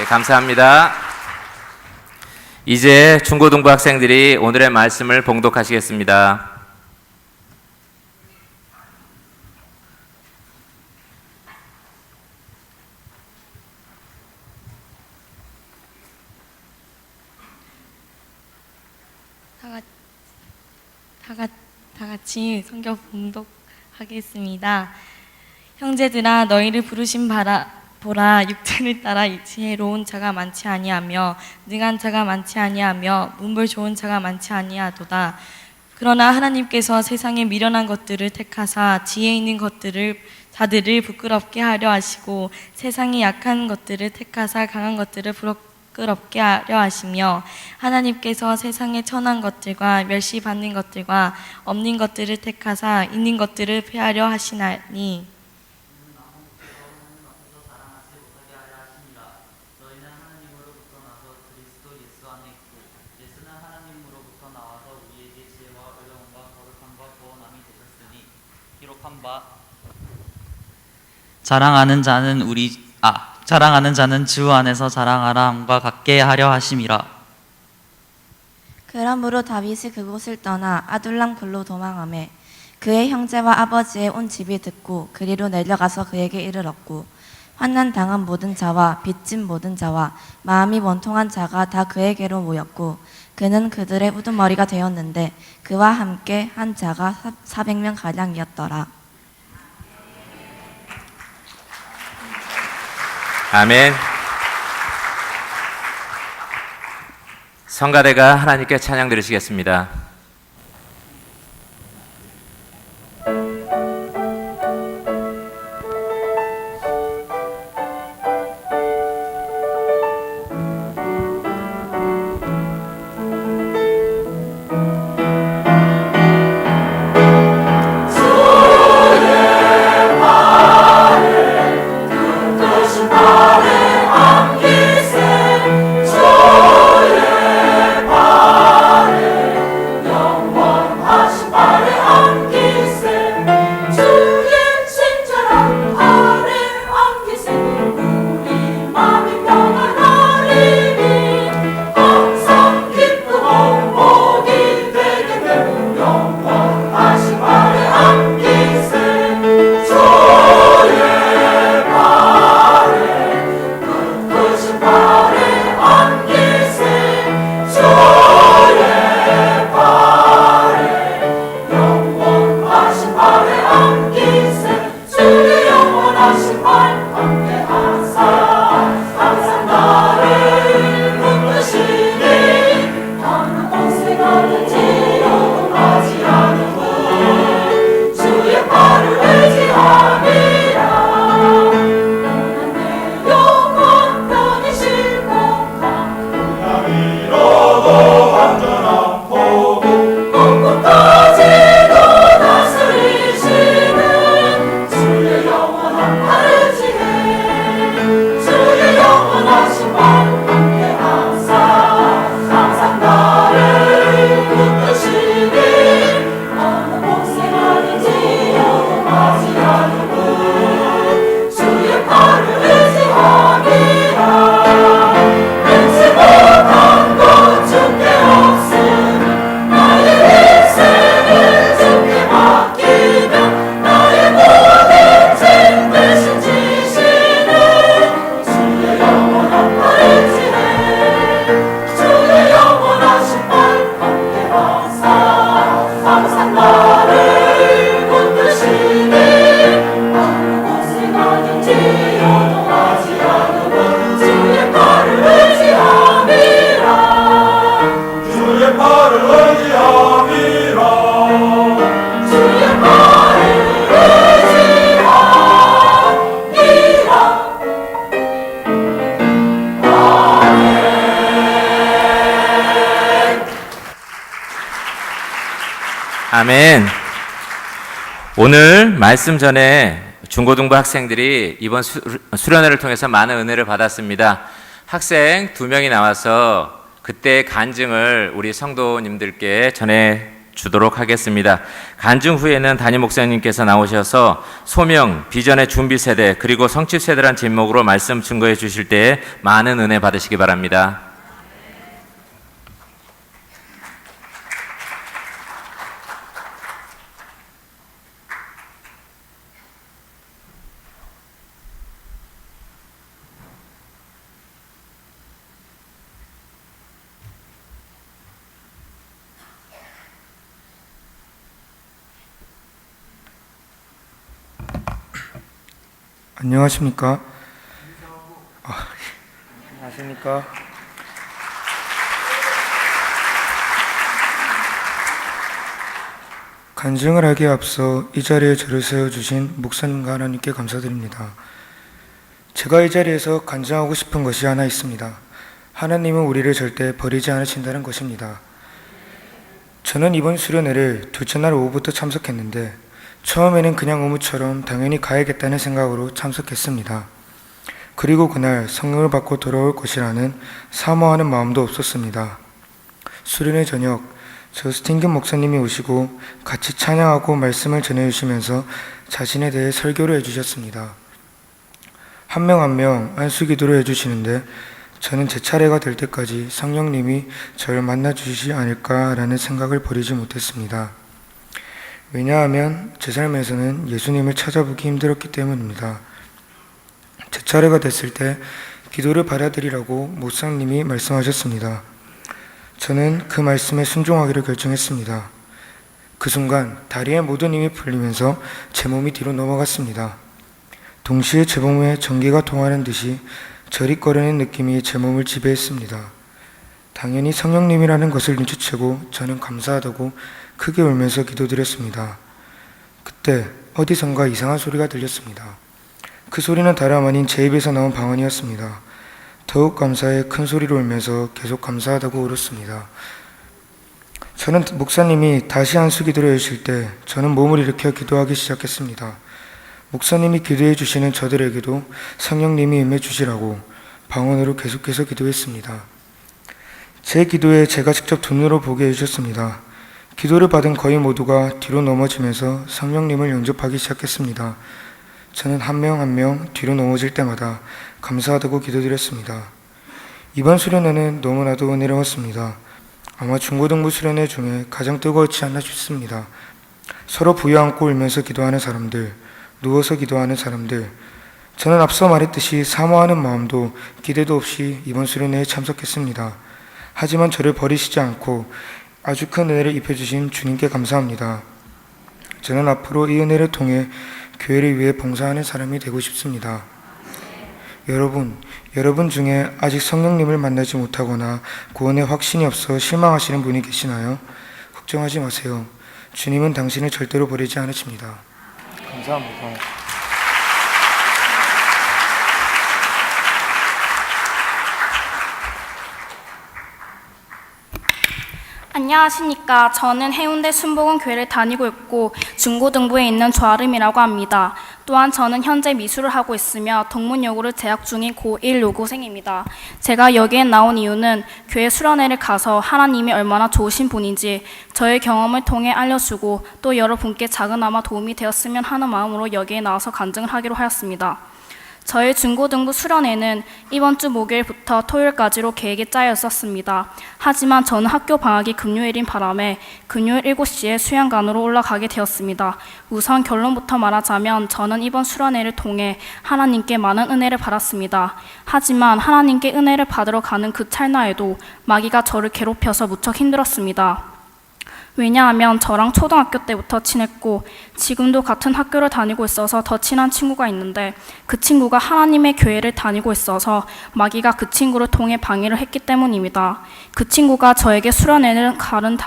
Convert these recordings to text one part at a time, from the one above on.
네, 감사합니다. 이제 중고등부 학생들이 오늘의 말씀을 봉독하시겠습니다. 다 같이 성경 봉독하겠습니다. 형제들아, 너희를 부르신 보라, 육체를 따라 지혜로운 자가 많지 아니하며 능한 자가 많지 아니하며 문벌 좋은 자가 많지 아니하도다. 그러나 하나님께서 세상에 미련한 것들을 택하사 지혜 있는 자들을 부끄럽게 하려 하시고 세상에 약한 것들을 택하사 강한 것들을 부끄럽게 하려 하시며 하나님께서 세상에 천한 것들과 멸시받는 것들과 없는 것들을 택하사 있는 것들을 폐하려 하시나니 자랑하는 자는 주 안에서 자랑하라 함과 같게 하려 하심이라. 그러므로 다윗이 그곳을 떠나 아둘람 굴로 도망하매 그의 형제와 아버지의 온 집이 듣고 그리로 내려가서 그에게 이르렀고 환난 당한 모든 자와 빚진 모든 자와 마음이 원통한 자가 다 그에게로 모였고 그는 그들의 우두머리가 되었는데 그와 함께 한 자가 400명 가량이었더라. 아멘. 성가대가 하나님께 찬양 드리시겠습니다. 아멘. 오늘 말씀 전에 중고등부 학생들이 이번 수련회를 통해서 많은 은혜를 받았습니다. 학생 2명이 나와서 그때의 간증을 우리 성도님들께 전해 주도록 하겠습니다. 간증 후에는 담임 목사님께서 나오셔서 소명, 비전의 준비 세대, 그리고 성취 세대란 제목으로 말씀 증거해 주실 때에 많은 은혜 받으시기 바랍니다. 안녕하십니까? 안녕하십니까? 간증을 하기에 앞서 이 자리에 저를 세워주신 목사님과 하나님께 감사드립니다. 제가 이 자리에서 간증하고 싶은 것이 하나 있습니다. 하나님은 우리를 절대 버리지 않으신다는 것입니다. 저는 이번 수련회를 둘째 날 오후부터 참석했는데 처음에는 그냥 의무처럼 당연히 가야겠다는 생각으로 참석했습니다. 그리고 그날 성령을 받고 돌아올 것이라는 사모하는 마음도 없었습니다. 수련회 저녁, 저스틴 김 목사님이 오시고 같이 찬양하고 말씀을 전해주시면서 자신에 대해 설교를 해주셨습니다. 한 명 한 명 안수기도를 해주시는데 저는 제 차례가 될 때까지 성령님이 저를 만나주시지 않을까라는 생각을 버리지 못했습니다. 왜냐하면 제 삶에서는 예수님을 찾아보기 힘들었기 때문입니다. 제 차례가 됐을 때 기도를 받아들이라고 목사님이 말씀하셨습니다. 저는 그 말씀에 순종하기로 결정했습니다. 그 순간 다리에 모든 힘이 풀리면서 제 몸이 뒤로 넘어갔습니다. 동시에 제 몸에 전기가 통하는 듯이 저릿거리는 느낌이 제 몸을 지배했습니다. 당연히 성령님이라는 것을 눈치채고 저는 감사하다고 크게 울면서 기도드렸습니다. 그때 어디선가 이상한 소리가 들렸습니다. 그 소리는 다름 아닌 제 입에서 나온 방언이었습니다. 더욱 감사해 큰 소리로 울면서 계속 감사하다고 울었습니다. 저는 목사님이 다시 안수기도를 해주실 때 저는 몸을 일으켜 기도하기 시작했습니다. 목사님이 기도해 주시는 저들에게도 성령님이 임해 주시라고 방언으로 계속해서 기도했습니다. 제 기도에 제가 직접 눈으로 보게 해주셨습니다. 기도를 받은 거의 모두가 뒤로 넘어지면서 성령님을 영접하기 시작했습니다. 저는 한 명 한 명 뒤로 넘어질 때마다 감사하다고 기도드렸습니다. 이번 수련회는 너무나도 은혜로웠습니다. 아마 중고등부 수련회 중에 가장 뜨거웠지 않나 싶습니다. 서로 부여안고 울면서 기도하는 사람들, 누워서 기도하는 사람들, 저는 앞서 말했듯이 사모하는 마음도 기대도 없이 이번 수련회에 참석했습니다. 하지만 저를 버리시지 않고 아주 큰 은혜를 입혀주신 주님께 감사합니다. 저는 앞으로 이 은혜를 통해 교회를 위해 봉사하는 사람이 되고 싶습니다. 여러분 중에 아직 성령님을 만나지 못하거나 구원의 확신이 없어 실망하시는 분이 계시나요? 걱정하지 마세요. 주님은 당신을 절대로 버리지 않으십니다. 감사합니다. 안녕하십니까. 저는 해운대 순복음교회를 다니고 있고 중고등부에 있는 조아름이라고 합니다. 또한 저는 현재 미술을 하고 있으며 동문여고를 재학 중인 고1 여고생입니다. 제가 여기에 나온 이유는 교회 수련회를 가서 하나님이 얼마나 좋으신 분인지 저의 경험을 통해 알려주고 또 여러분께 작은아마 도움이 되었으면 하는 마음으로 여기에 나와서 간증을 하기로 하였습니다. 저희 중고등부 수련회는 이번 주 목요일부터 토요일까지로 계획이 짜여 있었습니다. 하지만 저는 학교 방학이 금요일인 바람에 금요일 7시에 수양관으로 올라가게 되었습니다. 우선 결론부터 말하자면 저는 이번 수련회를 통해 하나님께 많은 은혜를 받았습니다. 하지만 하나님께 은혜를 받으러 가는 그 찰나에도 마귀가 저를 괴롭혀서 무척 힘들었습니다. 왜냐하면 저랑 초등학교 때부터 친했고 지금도 같은 학교를 다니고 있어서 더 친한 친구가 있는데 그 친구가 하나님의 교회를 다니고 있어서 마귀가 그 친구를 통해 방해를 했기 때문입니다. 그 친구가 저에게 수련회를 가는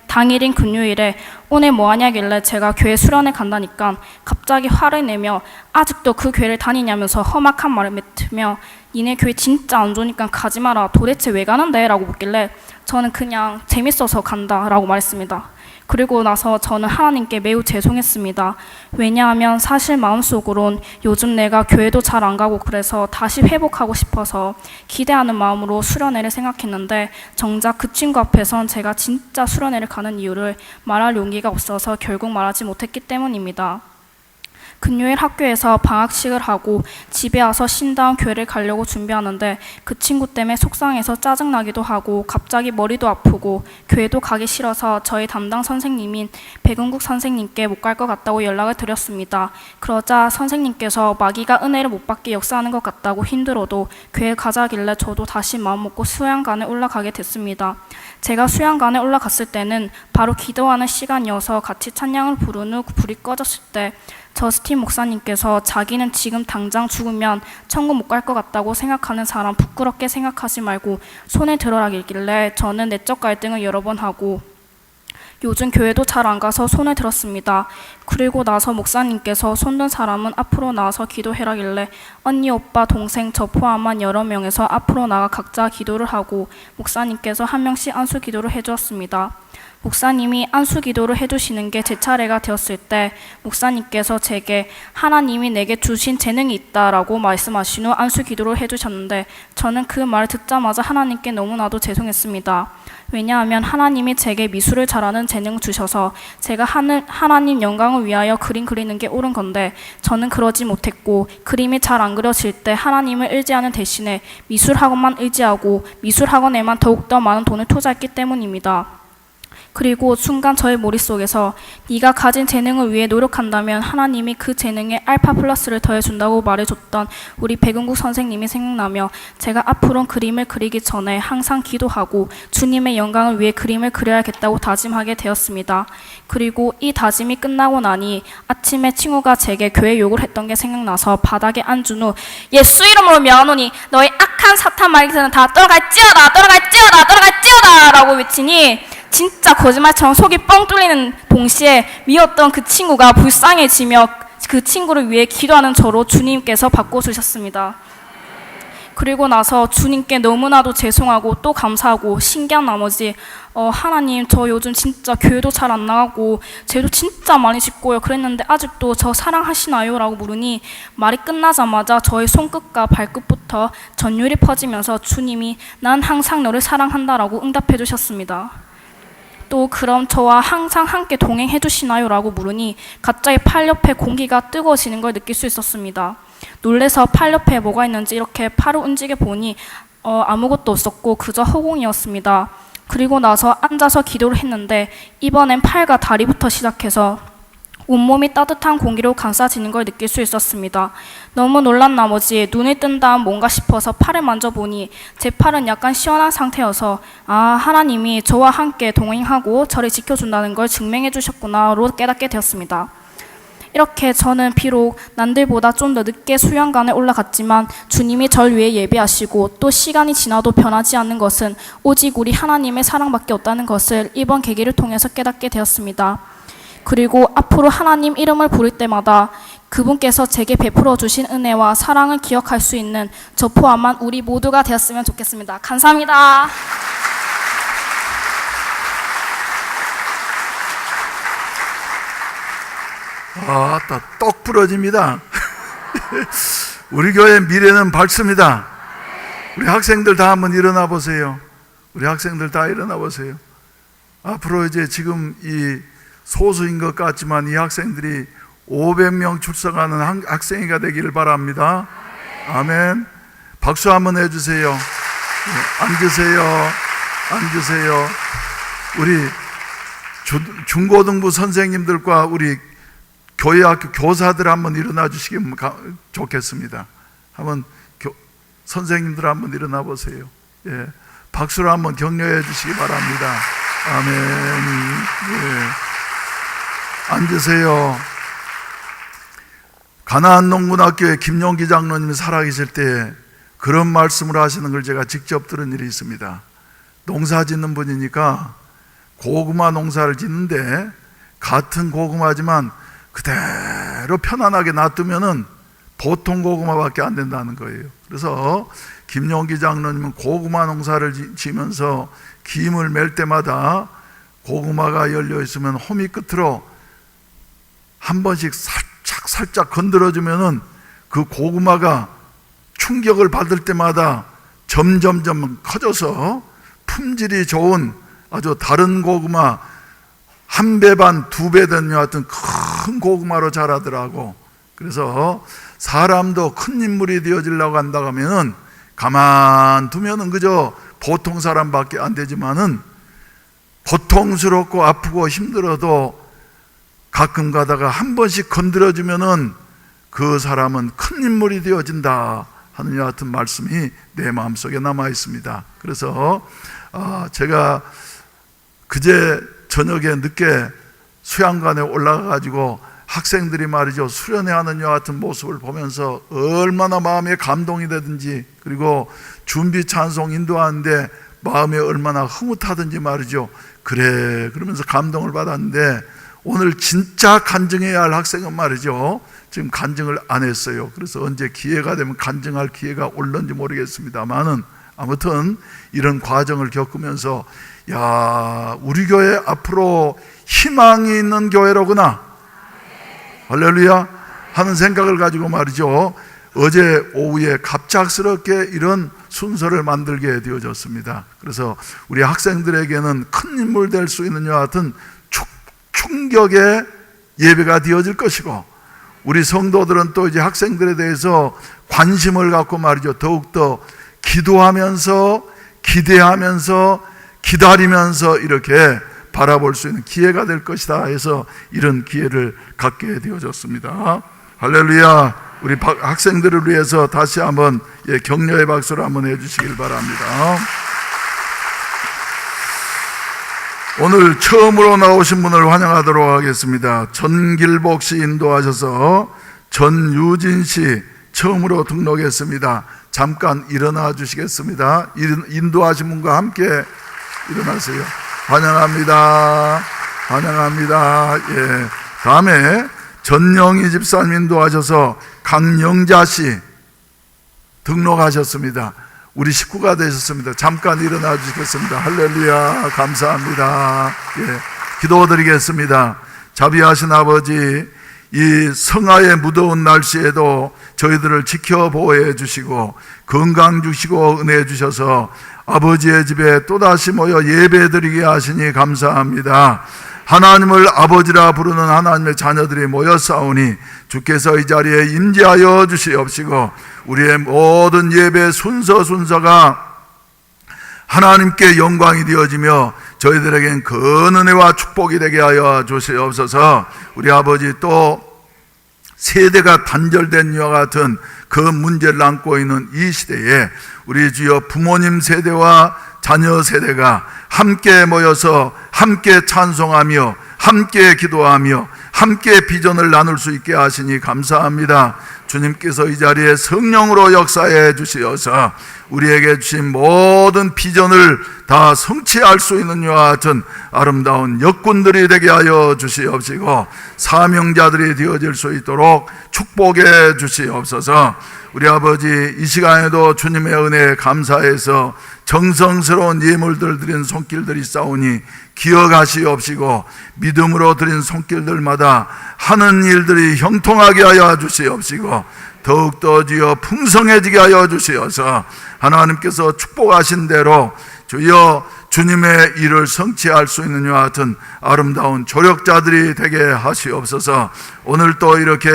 당일인 금요일에 오늘 뭐하냐길래 제가 교회 수련회 간다니까 갑자기 화를 내며 아직도 그 교회를 다니냐면서 험악한 말을 뱉으며 니네 교회 진짜 안 좋으니까 가지 마라. 도대체 왜 가는데? 라고 묻길래 저는 그냥 재밌어서 간다 라고 말했습니다. 그리고 나서 저는 하나님께 매우 죄송했습니다. 왜냐하면 사실 마음속으론 요즘 내가 교회도 잘 안 가고 그래서 다시 회복하고 싶어서 기대하는 마음으로 수련회를 생각했는데 정작 그 친구 앞에선 제가 진짜 수련회를 가는 이유를 말할 용기가 없어서 결국 말하지 못했기 때문입니다. 금요일 학교에서 방학식을 하고 집에 와서 쉰 다음 교회를 가려고 준비하는데 그 친구 때문에 속상해서 짜증나기도 하고 갑자기 머리도 아프고 교회도 가기 싫어서 저희 담당 선생님인 백은국 선생님께 못 갈 것 같다고 연락을 드렸습니다. 그러자 선생님께서 마귀가 은혜를 못 받게 역사하는 것 같다고 힘들어도 교회 가자길래 저도 다시 마음 먹고 수양관에 올라가게 됐습니다. 제가 수양관에 올라갔을 때는 바로 기도하는 시간이어서 같이 찬양을 부른 후 불이 꺼졌을 때 저스틴 목사님께서 자기는 지금 당장 죽으면 천국 못 갈 것 같다고 생각하는 사람 부끄럽게 생각하지 말고 손에 들어라길래 저는 내적 갈등을 여러 번 하고 요즘 교회도 잘 안 가서 손을 들었습니다. 그리고 나서 목사님께서 손든 사람은 앞으로 나와서 기도해라길래 언니, 오빠, 동생 저 포함한 여러 명에서 앞으로 나가 각자 기도를 하고 목사님께서 한 명씩 안수 기도를 해주었습니다. 목사님이 안수 기도를 해주시는 게 제 차례가 되었을 때 목사님께서 제게 하나님이 내게 주신 재능이 있다라고 말씀하신 후 안수 기도를 해주셨는데 저는 그 말을 듣자마자 하나님께 너무나도 죄송했습니다. 왜냐하면 하나님이 제게 미술을 잘하는 재능을 주셔서 제가 하나님 영광을 위하여 그림 그리는 게 옳은 건데 저는 그러지 못했고 그림이 잘 안 그려질 때 하나님을 의지하는 대신에 미술학원만 의지하고 미술학원에만 더욱더 많은 돈을 투자했기 때문입니다. 그리고 순간 저의 머릿속에서 네가 가진 재능을 위해 노력한다면 하나님이 그 재능에 알파 플러스를 더해준다고 말해줬던 우리 백은국 선생님이 생각나며 제가 앞으로는 그림을 그리기 전에 항상 기도하고 주님의 영광을 위해 그림을 그려야겠다고 다짐하게 되었습니다. 그리고 이 다짐이 끝나고 나니 아침에 친구가 제게 교회 욕을 했던 게 생각나서 바닥에 앉은 후 예수 이름으로 명하노니 너희 악한 사탄 마귀들은 다 떠나갈지어다 떠나갈지어다 떠나갈지어다 라고 외치니 진짜 거짓말처럼 속이 뻥 뚫리는 동시에 미웠던 그 친구가 불쌍해지며 그 친구를 위해 기도하는 저로 주님께서 바꿔주셨습니다. 그리고 나서 주님께 너무나도 죄송하고 또 감사하고 신기한 나머지 하나님 저 요즘 진짜 교회도 잘 안 나가고 죄도 진짜 많이 짓고요 그랬는데 아직도 저 사랑하시나요? 라고 물으니 말이 끝나자마자 저의 손끝과 발끝부터 전율이 퍼지면서 주님이 난 항상 너를 사랑한다라고 응답해 주셨습니다. 또 그럼 저와 항상 함께 동행해 주시나요? 라고 물으니 갑자기 팔 옆에 공기가 뜨거워지는 걸 느낄 수 있었습니다. 놀래서 팔 옆에 뭐가 있는지 이렇게 팔을 움직여 보니 아무것도 없었고 그저 허공이었습니다. 그리고 나서 앉아서 기도를 했는데 이번엔 팔과 다리부터 시작해서 온몸이 따뜻한 공기로 감싸지는 걸 느낄 수 있었습니다. 너무 놀란 나머지 눈을 뜬 다음 뭔가 싶어서 팔을 만져보니 제 팔은 약간 시원한 상태여서 하나님이 저와 함께 동행하고 저를 지켜준다는 걸 증명해 주셨구나로 깨닫게 되었습니다. 이렇게 저는 비록 남들보다 좀 더 늦게 수양관에 올라갔지만 주님이 절 위해 예배하시고 또 시간이 지나도 변하지 않는 것은 오직 우리 하나님의 사랑밖에 없다는 것을 이번 계기를 통해서 깨닫게 되었습니다. 그리고 앞으로 하나님 이름을 부를 때마다 그분께서 제게 베풀어 주신 은혜와 사랑을 기억할 수 있는 저 포함한 우리 모두가 되었으면 좋겠습니다. 감사합니다. 떡 부러집니다. 우리 교회 미래는 밝습니다. 우리 학생들 다 한번 일어나 보세요. 우리 학생들 다 일어나 보세요. 앞으로 이제 지금 이 소수인 것 같지만 이 학생들이 500명 출석하는 학생회가 되기를 바랍니다. 아멘. 박수 한번 해주세요. 앉으세요. 앉으세요. 우리 중고등부 선생님들과 우리 교회학교 교사들 한번 일어나 주시면 좋겠습니다. 한번 선생님들 한번 일어나 보세요. 예, 박수로 한번 격려해 주시기 바랍니다. 아멘. 예. 앉으세요. 가나안 농군학교의 김용기 장로님이 살아계실 때 그런 말씀을 하시는 걸 제가 직접 들은 일이 있습니다. 농사 짓는 분이니까 고구마 농사를 짓는데 같은 고구마지만 그대로 편안하게 놔두면은 보통 고구마밖에 안 된다는 거예요. 그래서 김용기 장로님은 고구마 농사를 지면서 김을 맬 때마다 고구마가 열려 있으면 호미 끝으로 한 번씩 살짝 건드려주면은 그 고구마가 충격을 받을 때마다 점점점 커져서 품질이 좋은 아주 다른 고구마 한 배 반, 두 배 되는 것 같은 큰 고구마로 자라더라고. 그래서 사람도 큰 인물이 되어지려고 한다고 하면은 가만 두면은 그저 보통 사람밖에 안 되지만은 고통스럽고 아프고 힘들어도 가끔 가다가 한 번씩 건드려주면은 그 사람은 큰 인물이 되어진다 하는 여 같은 말씀이 내 마음속에 남아 있습니다. 그래서 제가 그제 저녁에 늦게 수양관에 올라가 가지고 학생들이 말이죠, 수련회하는 여 같은 모습을 보면서 얼마나 마음에 감동이 되든지, 그리고 준비 찬송 인도하는데 마음에 얼마나 흐뭇하든지 말이죠. 그래 그러면서 감동을 받았는데, 오늘 진짜 간증해야 할 학생은 말이죠, 지금 간증을 안 했어요. 그래서 언제 기회가 되면 간증할 기회가 올는지 모르겠습니다만은, 아무튼 이런 과정을 겪으면서 야, 우리 교회 앞으로 희망이 있는 교회로구나, 할렐루야 하는 생각을 가지고 말이죠, 어제 오후에 갑작스럽게 이런 순서를 만들게 되어졌습니다. 그래서 우리 학생들에게는 큰 인물 될 수 있는 여 같은 충격의 예배가 되어질 것이고, 우리 성도들은 또 이제 학생들에 대해서 관심을 갖고 말이죠, 더욱더 기도하면서 기대하면서 기다리면서 이렇게 바라볼 수 있는 기회가 될 것이다 해서 이런 기회를 갖게 되어졌습니다. 할렐루야. 우리 학생들을 위해서 다시 한번 격려의 박수를 한번 해주시길 바랍니다. 오늘 처음으로 나오신 분을 환영하도록 하겠습니다. 전길복 씨 인도하셔서 전유진 씨 처음으로 등록했습니다. 잠깐 일어나 주시겠습니다. 인도하신 분과 함께 일어나세요. 환영합니다. 환영합니다. 예. 다음에 전영희 집사님 인도하셔서 강영자 씨 등록하셨습니다. 우리 식구가 되셨습니다. 잠깐 일어나 주시겠습니다. 할렐루야. 감사합니다. 예. 기도드리겠습니다. 자비하신 아버지, 이 성하의 무더운 날씨에도 저희들을 지켜 보호해 주시고 건강 주시고 은혜 주셔서 아버지의 집에 또다시 모여 예배드리게 하시니 감사합니다. 하나님을 아버지라 부르는 하나님의 자녀들이 모였사오니 주께서 이 자리에 임재하여 주시옵시고, 우리의 모든 예배 순서가 하나님께 영광이 되어지며 저희들에겐 큰 은혜와 축복이 되게 하여 주시옵소서. 우리 아버지, 또 세대가 단절된 이와 같은 그 문제를 안고 있는 이 시대에 우리 주여 부모님 세대와 자녀 세대가 함께 모여서 함께 찬송하며 함께 기도하며 함께 비전을 나눌 수 있게 하시니 감사합니다. 주님께서 이 자리에 성령으로 역사해 주시어서 우리에게 주신 모든 비전을 다 성취할 수 있는 이와 같은 아름다운 역군들이 되게 하여 주시옵시고 사명자들이 되어질 수 있도록 축복해 주시옵소서. 우리 아버지, 이 시간에도 주님의 은혜에 감사해서 정성스러운 예물들 드린 손길들이 싸우니 기억하시옵시고 믿음으로 드린 손길들마다 하는 일들이 형통하게 하여 주시옵시고 더욱더 주여 풍성해지게 하여 주시어서 하나님께서 축복하신 대로 주여 주님의 일을 성취할 수 있는 이와 같은 아름다운 조력자들이 되게 하시옵소서. 오늘 또 이렇게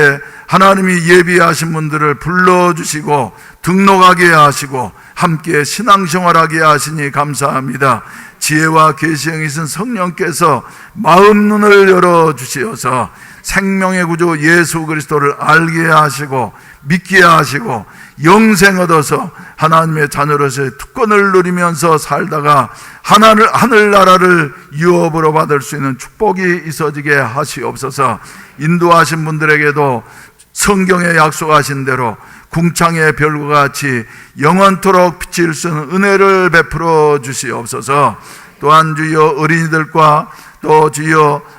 하나님이 예비하신 분들을 불러주시고 등록하게 하시고 함께 신앙생활하게 하시니 감사합니다. 지혜와 계시형이신 성령께서 마음 눈을 열어주시어서 생명의 구주 예수 그리스도를 알게 하시고 믿게 하시고 영생 얻어서 하나님의 자녀로서의 특권을 누리면서 살다가 하늘나라를 유업으로 받을 수 있는 축복이 있어지게 하시옵소서. 인도하신 분들에게도 성경에 약속하신 대로 궁창의 별과 같이 영원토록 비칠 수 있는 은혜를 베풀어 주시옵소서. 또한 주여 어린이들과 또 주여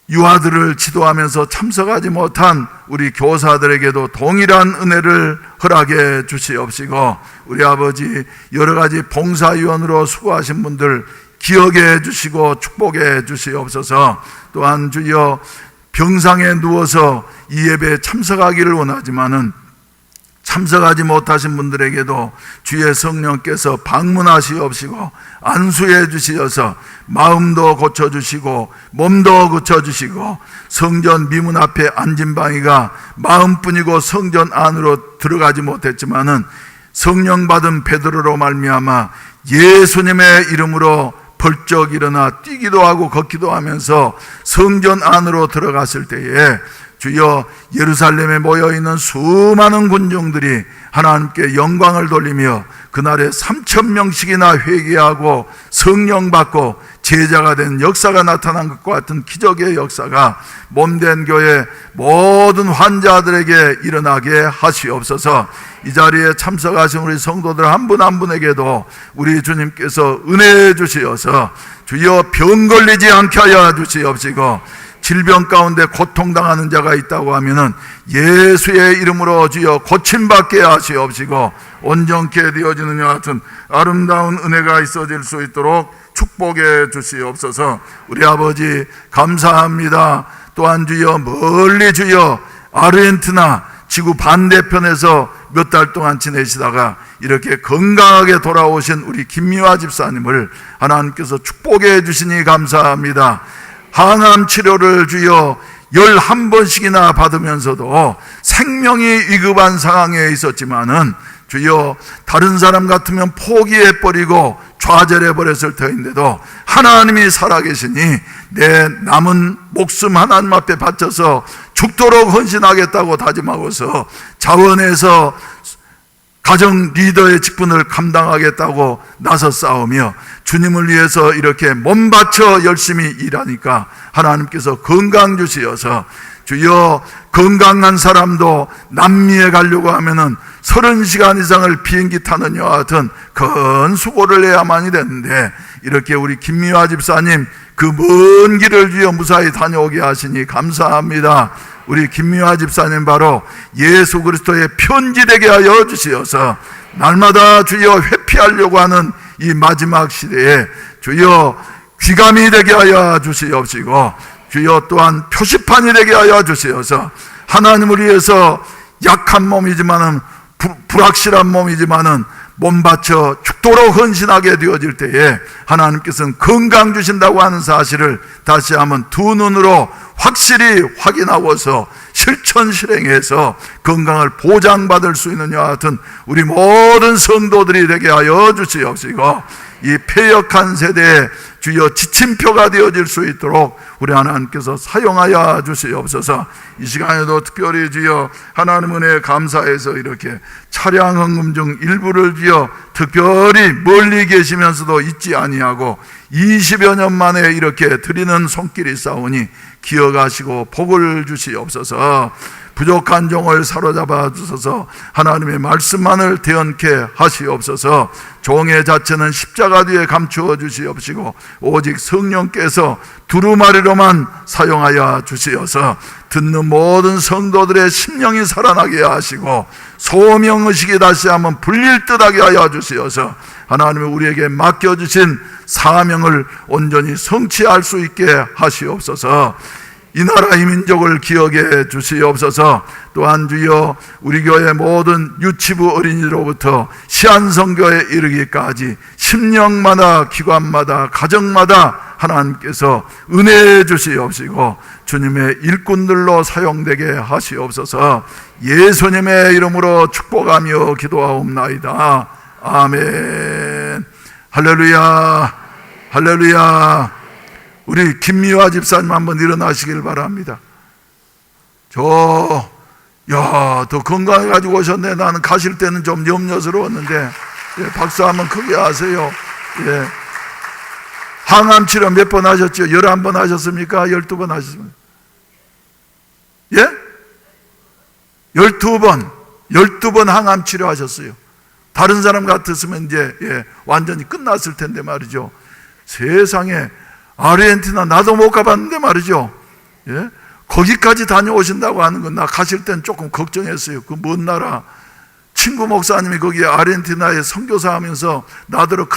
유아들을 지도하면서 참석하지 못한 우리 교사들에게도 동일한 은혜를 허락해 주시옵시고 우리 아버지, 여러 가지 봉사위원으로 수고하신 분들 기억해 주시고 축복해 주시옵소서. 또한 주여 병상에 누워서 이 예배에 참석하기를 원하지만은 참석하지 못하신 분들에게도 주의 성령께서 방문하시옵시고 안수해 주시어서 마음도 고쳐주시고 몸도 고쳐주시고 성전 미문 앞에 앉은 방이가 마음뿐이고 성전 안으로 들어가지 못했지만은 성령 받은 베드로로 말미암아 예수님의 이름으로 벌쩍 일어나 뛰기도 하고 걷기도 하면서 성전 안으로 들어갔을 때에 주여 예루살렘에 모여있는 수많은 군중들이 하나님께 영광을 돌리며 그날에 3,000명씩이나 회개하고 성령 받고 제자가 된 역사가 나타난 것과 같은 기적의 역사가 몸된 교회 모든 환자들에게 일어나게 하시옵소서. 이 자리에 참석하신 우리 성도들 한 분 한 분에게도 우리 주님께서 은혜해 주시어서 주여 병 걸리지 않게 하여 주시옵시고 질병 가운데 고통당하는 자가 있다고 하면은 예수의 이름으로 주여 고침받게 하시옵시고 온전케 되어지는 것 같은 아름다운 은혜가 있어질 수 있도록 축복해 주시옵소서. 우리 아버지 감사합니다. 또한 주여 멀리 주여 아르헨티나 지구 반대편에서 몇 달 동안 지내시다가 이렇게 건강하게 돌아오신 우리 김미화 집사님을 하나님께서 축복해 주시니 감사합니다. 항암 치료를 주여 11번씩이나 받으면서도 생명이 위급한 상황에 있었지만은 주여 다른 사람 같으면 포기해버리고 좌절해버렸을 터인데도 하나님이 살아계시니 내 남은 목숨 하나님 앞에 바쳐서 죽도록 헌신하겠다고 다짐하고서 자원해서 가정 리더의 직분을 감당하겠다고 나서 싸우며 주님을 위해서 이렇게 몸 바쳐 열심히 일하니까 하나님께서 건강 주시어서 주여 건강한 사람도 남미에 가려고 하면은 30시간 이상을 비행기 타는 여와 같은 큰 수고를 해야만이 되는데 이렇게 우리 김미화 집사님 그 먼 길을 주여 무사히 다녀오게 하시니 감사합니다. 우리 김미화 집사님 바로 예수 그리스도의 편지되게 하여 주시어서 날마다 주여 회피하려고 하는 이 마지막 시대에 주여 귀감이 되게 하여 주시옵시고 주여 또한 표시판이 되게 하여 주시어서 하나님을 위해서 약한 몸이지만은 불확실한 몸이지만은 몸 바쳐 죽도록 헌신하게 되어질 때에 하나님께서는 건강 주신다고 하는 사실을 다시 한번 두 눈으로 확실히 확인하고서 실천 실행해서 건강을 보장받을 수 있는 여와 같은 우리 모든 성도들이 되게 하여 주시옵시고 이 패역한 세대에 주여 지침표가 되어질 수 있도록 우리 하나님께서 사용하여 주시옵소서. 이 시간에도 특별히 주여 하나님 은혜에 감사해서 이렇게 차량 헌금 중 일부를 주여 특별히 멀리 계시면서도 잊지 아니하고 20여 년 만에 이렇게 드리는 손길이 싸우니 기억하시고 복을 주시옵소서. 부족한 종을 사로잡아 주소서. 하나님의 말씀만을 대언케 하시옵소서. 종의 자체는 십자가 뒤에 감추어 주시옵시고 오직 성령께서 두루마리로만 사용하여 주시어서 듣는 모든 성도들의 심령이 살아나게 하시고 소명의식이 다시 한번 불릴 듯하게 하여 주시어서 하나님이 우리에게 맡겨주신 사명을 온전히 성취할 수 있게 하시옵소서. 이 나라 이 민족을 기억해 주시옵소서. 또한 주여 우리 교회 모든 유치부 어린이로부터 시한선교에 이르기까지 심령마다 기관마다 가정마다 하나님께서 은혜해 주시옵시고 주님의 일꾼들로 사용되게 하시옵소서. 예수님의 이름으로 축복하며 기도하옵나이다. 아멘. 할렐루야, 할렐루야. 우리 김미화 집사님 한번 일어나시길 바랍니다. 더 건강해가지고 오셨네. 나는 가실 때는 좀 염려스러웠는데, 예, 박수 한번 크게 하세요. 예. 항암 치료 몇 번 하셨죠? 11번 하셨습니까? 12번 하셨습니까? 예? 12번 항암 치료 하셨어요. 다른 사람 같았으면 이제, 예, 완전히 끝났을 텐데 말이죠. 세상에 아르헨티나 나도 못 가봤는데 말이죠. 예? 거기까지 다녀오신다고 하는 건 나 가실 땐 조금 걱정했어요. 그 먼 나라 친구 목사님이 거기 아르헨티나에 선교사 하면서 나더러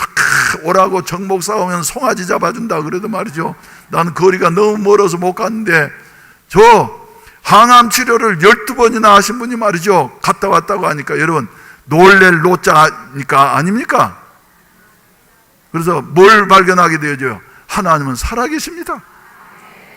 오라고 정목사 오면 송아지 잡아준다 그래도 말이죠, 나는 거리가 너무 멀어서 못 갔는데, 저 항암 치료를 12번이나 하신 분이 말이죠, 갔다 왔다고 하니까 여러분, 놀랠 노자니까 아닙니까? 그래서 뭘 발견하게 되어져요? 하나님은 살아계십니다.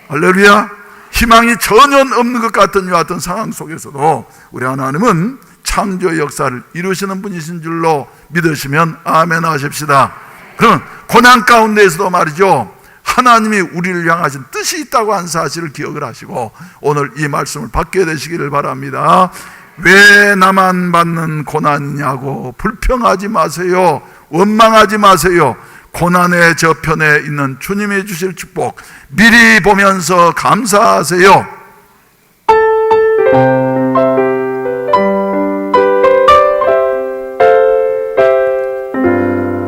할렐루야. 희망이 전혀 없는 것 같은 이 같은 상황 속에서도 우리 하나님은 창조의 역사를 이루시는 분이신 줄로 믿으시면 아멘 하십시다. 그럼 고난 가운데에서도 말이죠, 하나님이 우리를 향하신 뜻이 있다고 한 사실을 기억을 하시고 오늘 이 말씀을 받게 되시기를 바랍니다. 왜 나만 받는 고난이냐고 불평하지 마세요. 원망하지 마세요. 고난의 저편에 있는 주님이 주실 축복 미리 보면서 감사하세요.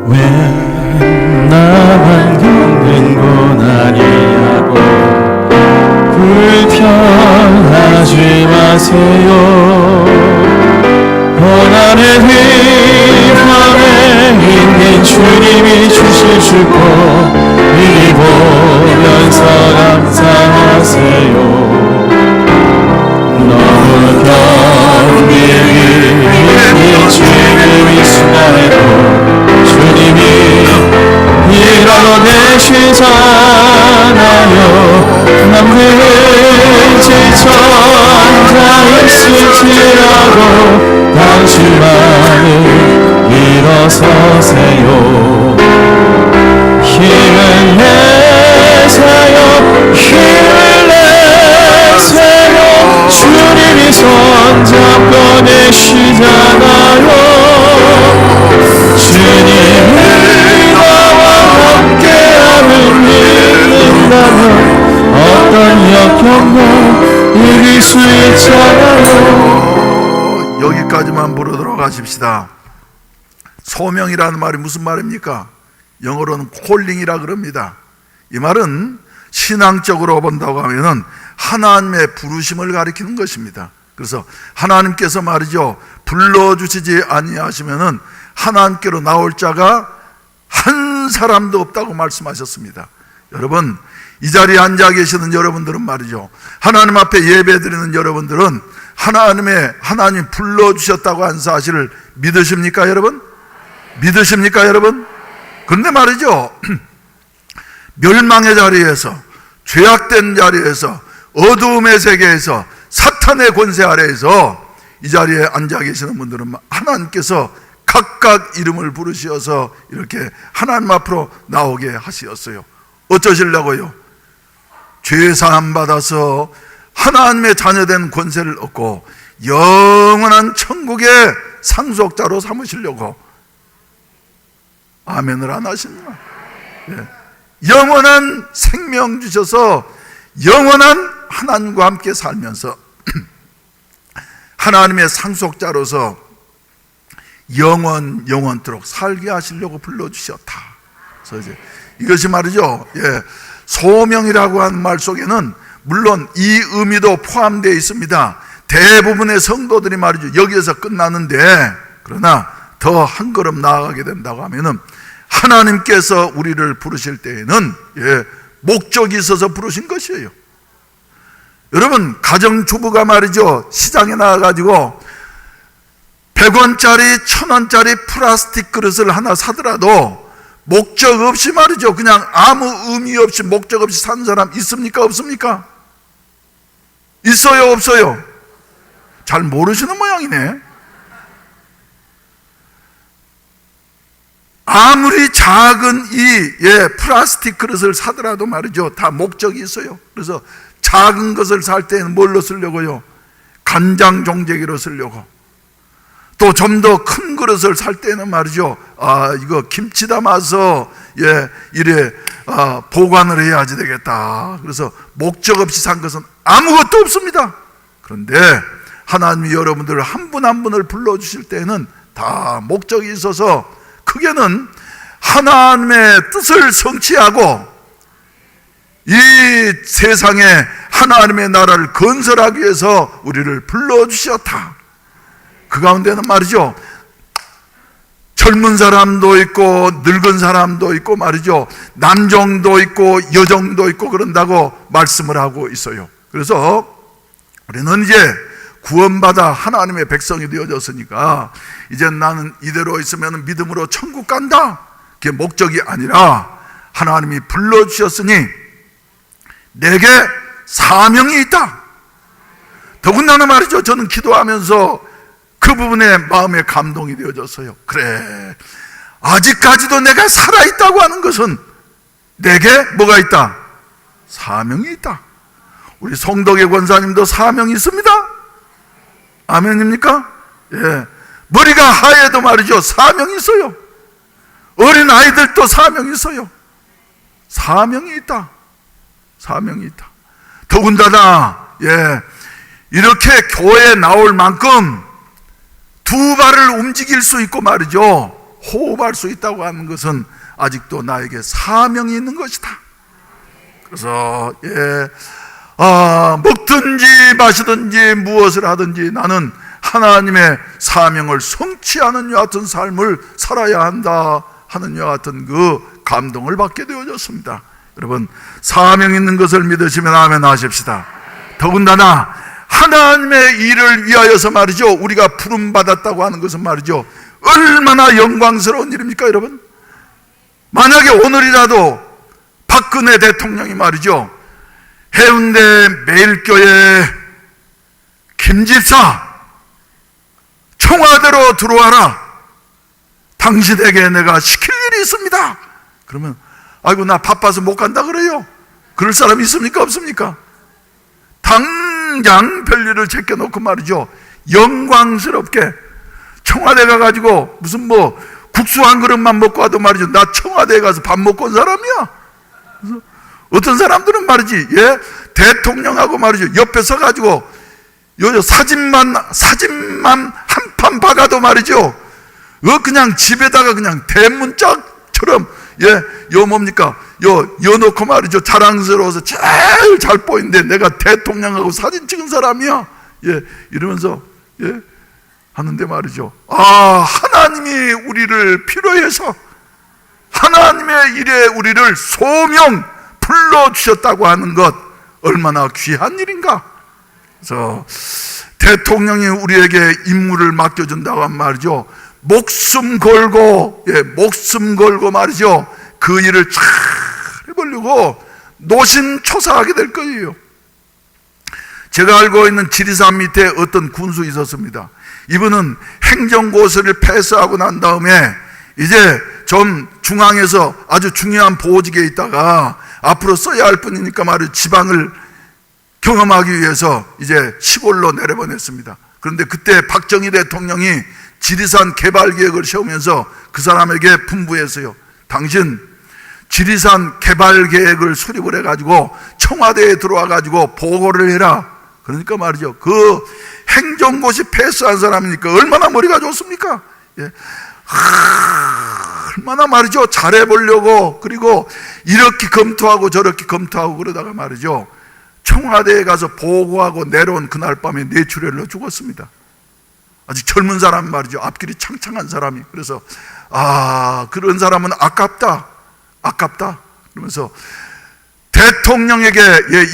왜 나만 겪는 고난이냐고 불평하지 마세요. 고난의 뒤편에 있는 주님이 주실 축복 미리 보면서 감사하세요. 너무 견디기 지금 이 순간에도 주님이 일하고 계시잖아요. 남들 지쳐 앉아있을지라도 당신만을 일어서세요. 힘을 내세요. 힘을 내세요. 주님이 손잡고 계시잖아요. 주님을 나와 함께함을 믿는다면 어떤 역경도 이길 수 있잖아요. 여기까지만 부르도록 하십시다. 소명이라는 말이 무슨 말입니까? 영어로는 콜링이라 그럽니다. 이 말은 신앙적으로 본다고 하면은 하나님의 부르심을 가리키는 것입니다. 그래서 하나님께서 말이죠, 불러주시지 아니하시면은 하나님께로 나올 자가 한 사람도 없다고 말씀하셨습니다. 여러분, 이 자리에 앉아 계시는 여러분들은 말이죠, 하나님 앞에 예배드리는 여러분들은 하나님 불러주셨다고 한 사실을 믿으십니까 여러분? 믿으십니까 여러분? 그런데 말이죠, 멸망의 자리에서, 죄악된 자리에서, 어두움의 세계에서, 사탄의 권세 아래에서 이 자리에 앉아 계시는 분들은 하나님께서 각각 이름을 부르셔서 이렇게 하나님 앞으로 나오게 하시었어요. 어쩌시려고요? 죄사함 받아서 하나님의 자녀된 권세를 얻고 영원한 천국의 상속자로 삼으시려고. 아멘을 안 하십니까? 네. 영원한 생명 주셔서 영원한 하나님과 함께 살면서 하나님의 상속자로서 영원토록 살게 하시려고 불러주셨다. 그래서 이제 이것이 말이죠, 소명이라고 하는 말 속에는 물론 이 의미도 포함되어 있습니다. 대부분의 성도들이 말이죠, 여기에서 끝나는데, 그러나 더 한 걸음 나아가게 된다고 하면은 하나님께서 우리를 부르실 때에는 목적이 있어서 부르신 것이에요. 여러분, 가정주부가 말이죠, 시장에 나가가지고 100원짜리 1000원짜리 플라스틱 그릇을 하나 사더라도 목적 없이 말이죠, 그냥 아무 의미 없이 목적 없이 사는 사람 있습니까 없습니까? 있어요 없어요? 잘 모르시는 모양이네. 아무리 작은 이 플라스틱 그릇을 사더라도 말이죠, 다 목적이 있어요. 그래서 작은 것을 살 때는 뭘로 쓰려고요? 간장 종재기로 쓰려고. 또 좀 더 큰 그릇을 살 때는 말이죠, 이거 김치 담아서 이래 보관을 해야지 되겠다. 그래서 목적 없이 산 것은 아무것도 없습니다. 그런데 하나님이 여러분들을 한 분 한 분을 불러주실 때는 다 목적이 있어서, 크게는 하나님의 뜻을 성취하고 이 세상에 하나님의 나라를 건설하기 위해서 우리를 불러주셨다. 그 가운데는 말이죠, 젊은 사람도 있고 늙은 사람도 있고 말이죠. 남정도 있고 여정도 있고 그런다고 말씀을 하고 있어요. 그래서 우리는 이제 구원받아 하나님의 백성이 되어졌으니까 이제 나는 이대로 있으면 믿음으로 천국 간다, 그게 목적이 아니라 하나님이 불러주셨으니 내게 사명이 있다. 더군다나 말이죠, 저는 기도하면서 그 부분에 마음에 감동이 되어졌어요. 그래, 아직까지도 내가 살아있다고 하는 것은 내게 뭐가 있다? 사명이 있다. 우리 송덕의 권사님도 사명이 있습니다. 아멘입니까? 예. 머리가 하얘도 말이죠, 사명이 있어요. 어린 아이들도 사명이 있어요. 사명이 있다. 사명이 있다. 더군다나 이렇게 교회에 나올 만큼 두 발을 움직일 수 있고 말이죠, 호흡할 수 있다고 하는 것은 아직도 나에게 사명이 있는 것이다. 그래서 먹든지 마시든지 무엇을 하든지 나는 하나님의 사명을 성취하는 것 같은 삶을 살아야 한다 하는 것 같은 그 감동을 받게 되어졌습니다. 여러분, 사명 있는 것을 믿으시면 아멘 하십시다. 더군다나 하나님의 일을 위하여서 말이죠, 우리가 부름받았다고 하는 것은 말이죠, 얼마나 영광스러운 일입니까 여러분? 만약에 오늘이라도 박근혜 대통령이 말이죠, 해운대 매일교회 김집사 청와대로 들어와라, 당신에게 내가 시킬 일이 있습니다. 그러면 아이고 나 바빠서 못 간다 그래요? 그럴 사람이 있습니까 없습니까? 당장 별일을 제껴놓고 말이죠, 영광스럽게 청와대 가가지고 무슨 뭐 국수 한 그릇만 먹고 와도 말이죠, 나 청와대에 가서 밥 먹고 온 사람이야. 그래서 어떤 사람들은 말이지, 대통령하고 말이죠, 옆에 서가지고 요 사진만 한 판 박아도 말이죠, 그냥 집에다가 그냥 대문짝처럼 요 뭡니까, 여놓고 말이죠, 자랑스러워서 제일 잘 보이는데 내가 대통령하고 사진 찍은 사람이야. 이러면서 하는데 말이죠, 하나님이 우리를 필요해서 하나님의 일에 우리를 소명 불러주셨다고 하는 것 얼마나 귀한 일인가. 그래서 대통령이 우리에게 임무를 맡겨준다고 하면 말이죠, 목숨 걸고 말이죠, 그 일을 잘 해보려고 노심초사하게 될 거예요. 제가 알고 있는 지리산 밑에 어떤 군수 있었습니다. 이분은 행정고시를 패스하고 난 다음에 이제 좀 중앙에서 아주 중요한 보직에 있다가 앞으로 써야 할 뿐이니까 말이죠, 지방을 경험하기 위해서 이제 시골로 내려보냈습니다. 그런데 그때 박정희 대통령이 지리산 개발 계획을 세우면서 그 사람에게 분부했어요. 당신 지리산 개발 계획을 수립을 해가지고 청와대에 들어와 가지고 보고를 해라. 그러니까 말이죠, 그 행정고시 패스한 사람이니까 얼마나 머리가 좋습니까? 얼마나 말이죠, 잘해보려고, 그리고 이렇게 검토하고 저렇게 검토하고 그러다가 말이죠, 청와대에 가서 보고하고 내려온 그날 밤에 뇌출혈로 죽었습니다. 아직 젊은 사람 말이죠, 앞길이 창창한 사람이. 그래서 그런 사람은 아깝다 그러면서 대통령에게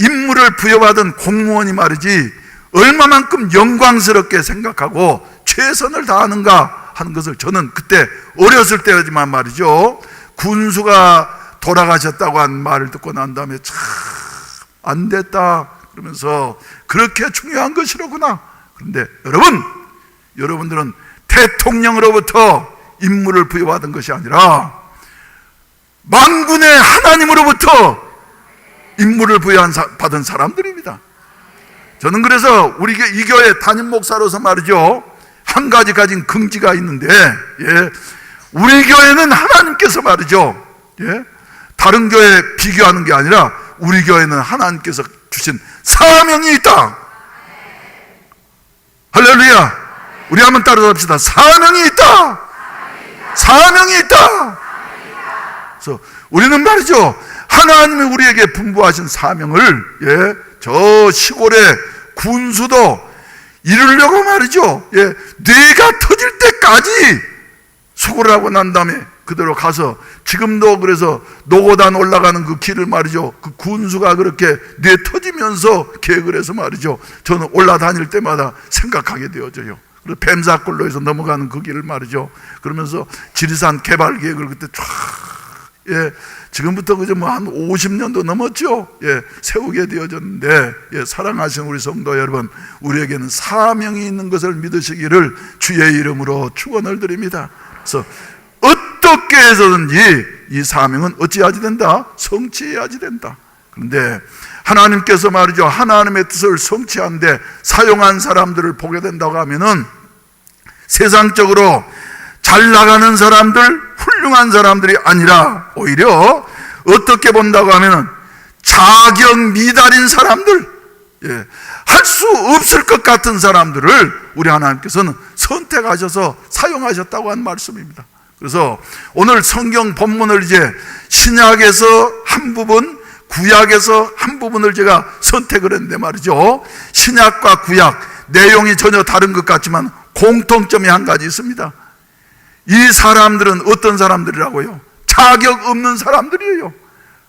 임무를 부여받은 공무원이 말이지 얼마만큼 영광스럽게 생각하고 최선을 다하는가 하는 것을 저는 그때 어렸을 때지만 말이죠, 군수가 돌아가셨다고 한 말을 듣고 난 다음에 참 안 됐다 그러면서 그렇게 중요한 것이로구나. 그런데 여러분들은 대통령으로부터 임무를 부여받은 것이 아니라 만군의 하나님으로부터 임무를 부여받은 사람들입니다. 저는 그래서 우리 이 교회 담임 목사로서 말이죠, 한 가지 가진 긍지가 있는데, 우리 교회는 하나님께서 말이죠, 다른 교회 비교하는 게 아니라 우리 교회는 하나님께서 주신 사명이 있다. 할렐루야. 우리 한번 따라합시다. 사명이 있다. 사명이 있다. 그래서 우리는 말이죠, 하나님이 우리에게 분부하신 사명을 저 시골의 군수도 이루려고 말이죠, 뇌가 터질 때까지 수고를 하고 난 다음에 그대로 가서 지금도 그래서 노고단 올라가는 그 길을 말이죠. 그 군수가 그렇게 뇌 터지면서 계획을 해서 말이죠. 저는 올라다닐 때마다 생각하게 되어져요. 그리고 뱀사골로에서 넘어가는 그 길을 말이죠. 그러면서 지리산 개발 계획을 그때 쫙, 예, 지금부터 그저 뭐 한 50년도 넘었죠. 예, 세우게 되어졌는데, 예, 사랑하시는 우리 성도 여러분, 우리에게는 사명이 있는 것을 믿으시기를 주의 이름으로 축원을 드립니다. 그래서 어떻게 해서든지 이 사명은 어찌해야지 된다? 성취해야지 된다. 그런데 하나님께서 말이죠, 하나님의 뜻을 성취하는데 사용한 사람들을 보게 된다고 하면은 세상적으로 잘 나가는 사람들, 훌륭한 사람들이 아니라 오히려 어떻게 본다고 하면은 자격 미달인 사람들, 예, 할 수 없을 것 같은 사람들을 우리 하나님께서는 선택하셔서 사용하셨다고 한 말씀입니다. 그래서 오늘 성경 본문을 이제 신약에서 한 부분, 구약에서 한 부분을 제가 선택을 했는데 말이죠. 신약과 구약 내용이 전혀 다른 것 같지만 공통점이 한 가지 있습니다. 이 사람들은 어떤 사람들이라고요? 자격 없는 사람들이에요.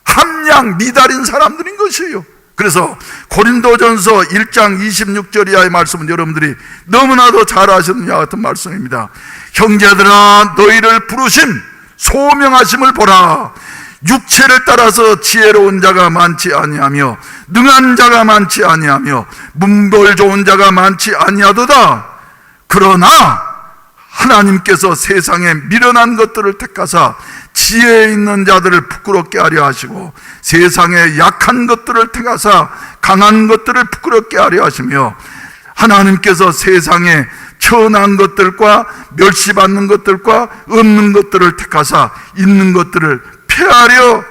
함량 미달인 사람들인 것이에요. 그래서 고린도전서 1장 26절 이하의 말씀은 여러분들이 너무나도 잘 아시는 이와 같은 말씀입니다. 형제들아 너희를 부르심 소명하심을 보라. 육체를 따라서 지혜로운 자가 많지 아니하며 능한 자가 많지 아니하며 문벌 좋은 자가 많지 아니하도다. 그러나 하나님께서 세상에 미련한 것들을 택하사 지혜 있는 자들을 부끄럽게 하려 하시고 세상에 약한 것들을 택하사 강한 것들을 부끄럽게 하려 하시며 하나님께서 세상에 천한 것들과 멸시받는 것들과 없는 것들을 택하사 있는 것들을 폐하려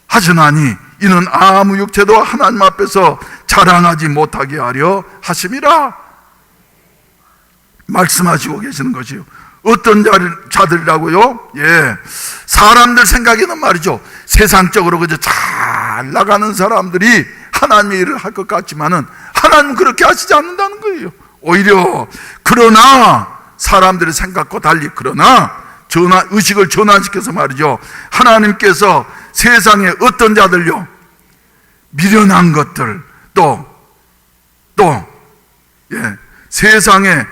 하시나니 이는 아무 육체도 하나님 앞에서 자랑하지 못하게 하려 하심이라 말씀하시고 계시는 것이요. 어떤 자들이라고요? 예, 사람들 생각에는 말이죠, 세상적으로 그저 잘 나가는 사람들이 하나님의 일을 할 것 같지만은 하나님은 그렇게 하시지 않는다는 거예요. 오히려 그러나 사람들의 생각과 달리 그러나 의식을 전환시켜서 말이죠, 하나님께서 세상에 어떤 자들요? 미련한 것들, 예, 세상에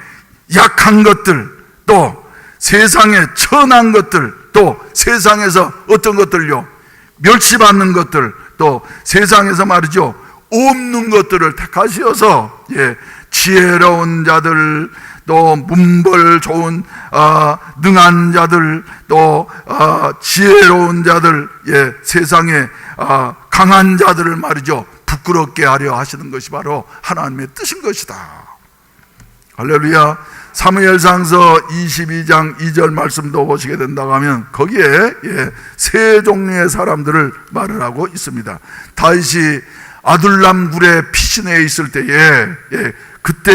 약한 것들, 또 세상에 천한 것들, 또 세상에서 어떤 것들요? 멸시받는 것들, 또 세상에서 말이죠, 없는 것들을 택하시어서, 예, 지혜로운 자들, 또 문벌 좋은 능한 자들, 또 지혜로운 자들, 예, 세상에 강한 자들을 말이죠, 부끄럽게 하려 하시는 것이 바로 하나님의 뜻인 것이다. 할렐루야. 사무엘상서 22장 2절 말씀도 보시게 된다고 하면 거기에, 예, 세 종류의 사람들을 말을 하고 있습니다. 다윗이 아둘람 굴에 피신해 있을 때에, 예, 그때,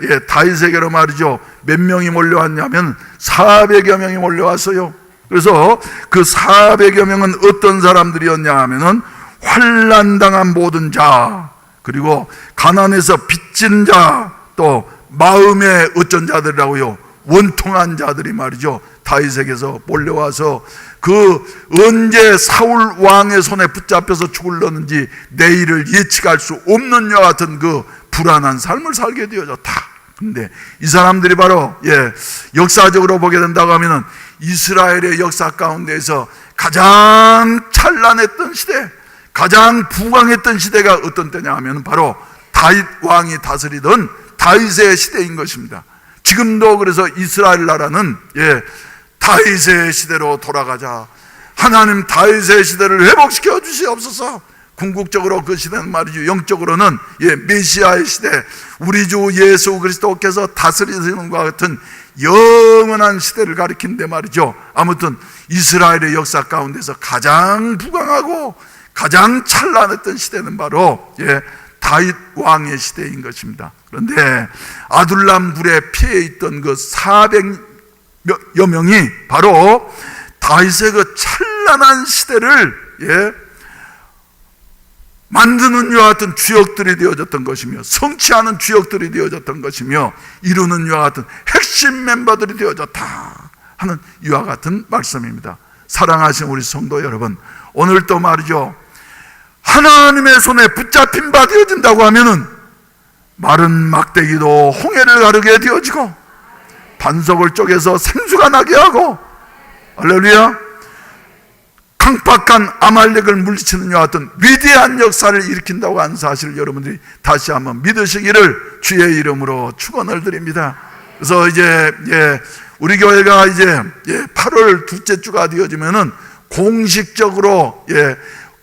예, 다윗에게로 말이죠, 몇 명이 몰려왔냐면 400여 명이 몰려왔어요. 그래서 그 400여 명은 어떤 사람들이었냐 하면은 환난당한 모든 자, 그리고 가난해서 빚진 자, 또 마음의 어쩐 자들이라고요? 원통한 자들이 말이죠, 다윗에게서 몰려와서 그 언제 사울 왕의 손에 붙잡혀서 죽을려는지 내일을 예측할 수 없는 여와 같은 그 불안한 삶을 살게 되어졌다. 근데 이 사람들이 바로, 예, 역사적으로 보게 된다고 하면은 이스라엘의 역사 가운데에서 가장 찬란했던 시대, 가장 부강했던 시대가 어떤 때냐 하면 바로 다윗 왕이 다스리던 다윗의 시대인 것입니다. 지금도 그래서 이스라엘 나라는, 예, 다윗의 시대로 돌아가자. 하나님 다윗의 시대를 회복시켜 주시옵소서. 궁극적으로 그 시대는 말이죠, 영적으로는, 예, 메시아의 시대, 우리 주 예수 그리스도께서 다스리시는 것과 같은 영원한 시대를 가리키는데 말이죠, 아무튼 이스라엘의 역사 가운데서 가장 부강하고 가장 찬란했던 시대는 바로, 예, 다윗 왕의 시대인 것입니다. 그런데 아둘람 굴에 피해 있던 그 400여 명이 바로 다윗의 그 찬란한 시대를, 예, 만드는 이와 같은 주역들이 되어졌던 것이며 성취하는 주역들이 되어졌던 것이며 이루는 이와 같은 핵심 멤버들이 되어졌다. 하는 이와 같은 말씀입니다. 사랑하신 우리 성도 여러분, 오늘 또 말이죠, 하나님의 손에 붙잡힌 바 되어진다고 하면은 마른 막대기도 홍해를 가르게 되어지고 반석을 쪼개서 생수가 나게 하고, 할렐루야, 강팍한 아말렉을 물리치는 이와 같은 위대한 역사를 일으킨다고 하는 사실을 여러분들이 다시 한번 믿으시기를 주의 이름으로 축원을 드립니다. 그래서 이제 우리 교회가 이제 8월 둘째 주가 되어지면은 공식적으로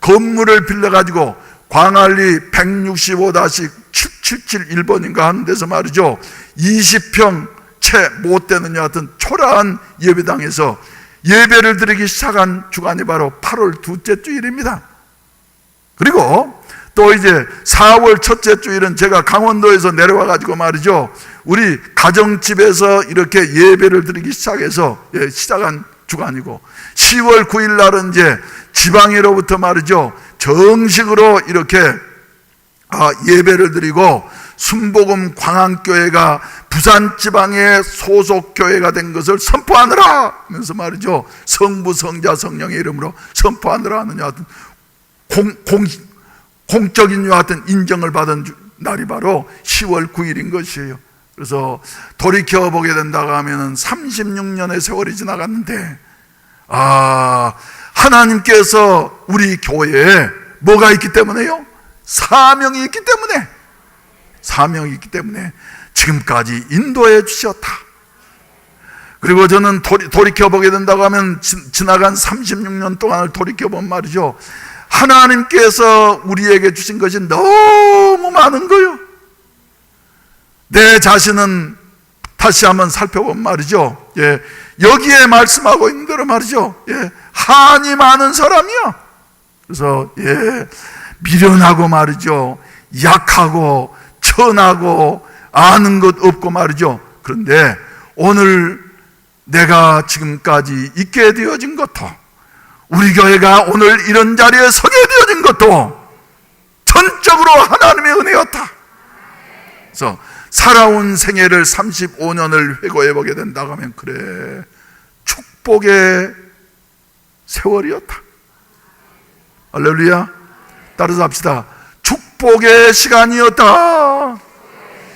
건물을 빌려가지고 광안리 165-777번인가 하는 데서 말이죠, 20평 채 못 되는 여하튼 초라한 예배당에서 예배를 드리기 시작한 주간이 바로 8월 둘째 주일입니다. 그리고 또 이제 4월 첫째 주일은 제가 강원도에서 내려와 가지고 말이죠, 우리 가정집에서 이렇게 예배를 드리기 시작해서 시작한 주간이고, 10월 9일 날은 이제 지방으로부터 말이죠, 정식으로 이렇게 예배를 드리고 순복음 광안교회가 부산 지방의 소속 교회가 된 것을 선포하느라 하면서 말이죠, 성부 성자 성령의 이름으로 선포하느라 하는 여하튼 공적인 여하튼 인정을 받은 날이 바로 10월 9일인 것이에요. 그래서 돌이켜보게 된다고 하면은 36년의 세월이 지나갔는데, 하나님께서 우리 교회에 뭐가 있기 때문에요? 사명이 있기 때문에 지금까지 인도해 주셨다. 그리고 저는 돌이켜보게 된다고 하면 지나간 36년 동안을 돌이켜본 말이죠, 하나님께서 우리에게 주신 것이 너무 많은 거예요. 내 자신은 다시 한번 살펴본 말이죠, 여기에 말씀하고 있는 대로 말이죠, 한이 많은 사람이야. 그래서 미련하고 말이죠, 약하고 천하고 아는 것 없고 말이죠. 그런데 오늘 내가 지금까지 있게 되어진 것도, 우리 교회가 오늘 이런 자리에 서게 되어진 것도 전적으로 하나님의 은혜였다. 그래서 살아온 생애를 35년을 회고해 보게 된다고 하면, 그래, 축복의 세월이었다. 할렐루야. 따라서 합시다. 축복의 시간이었다.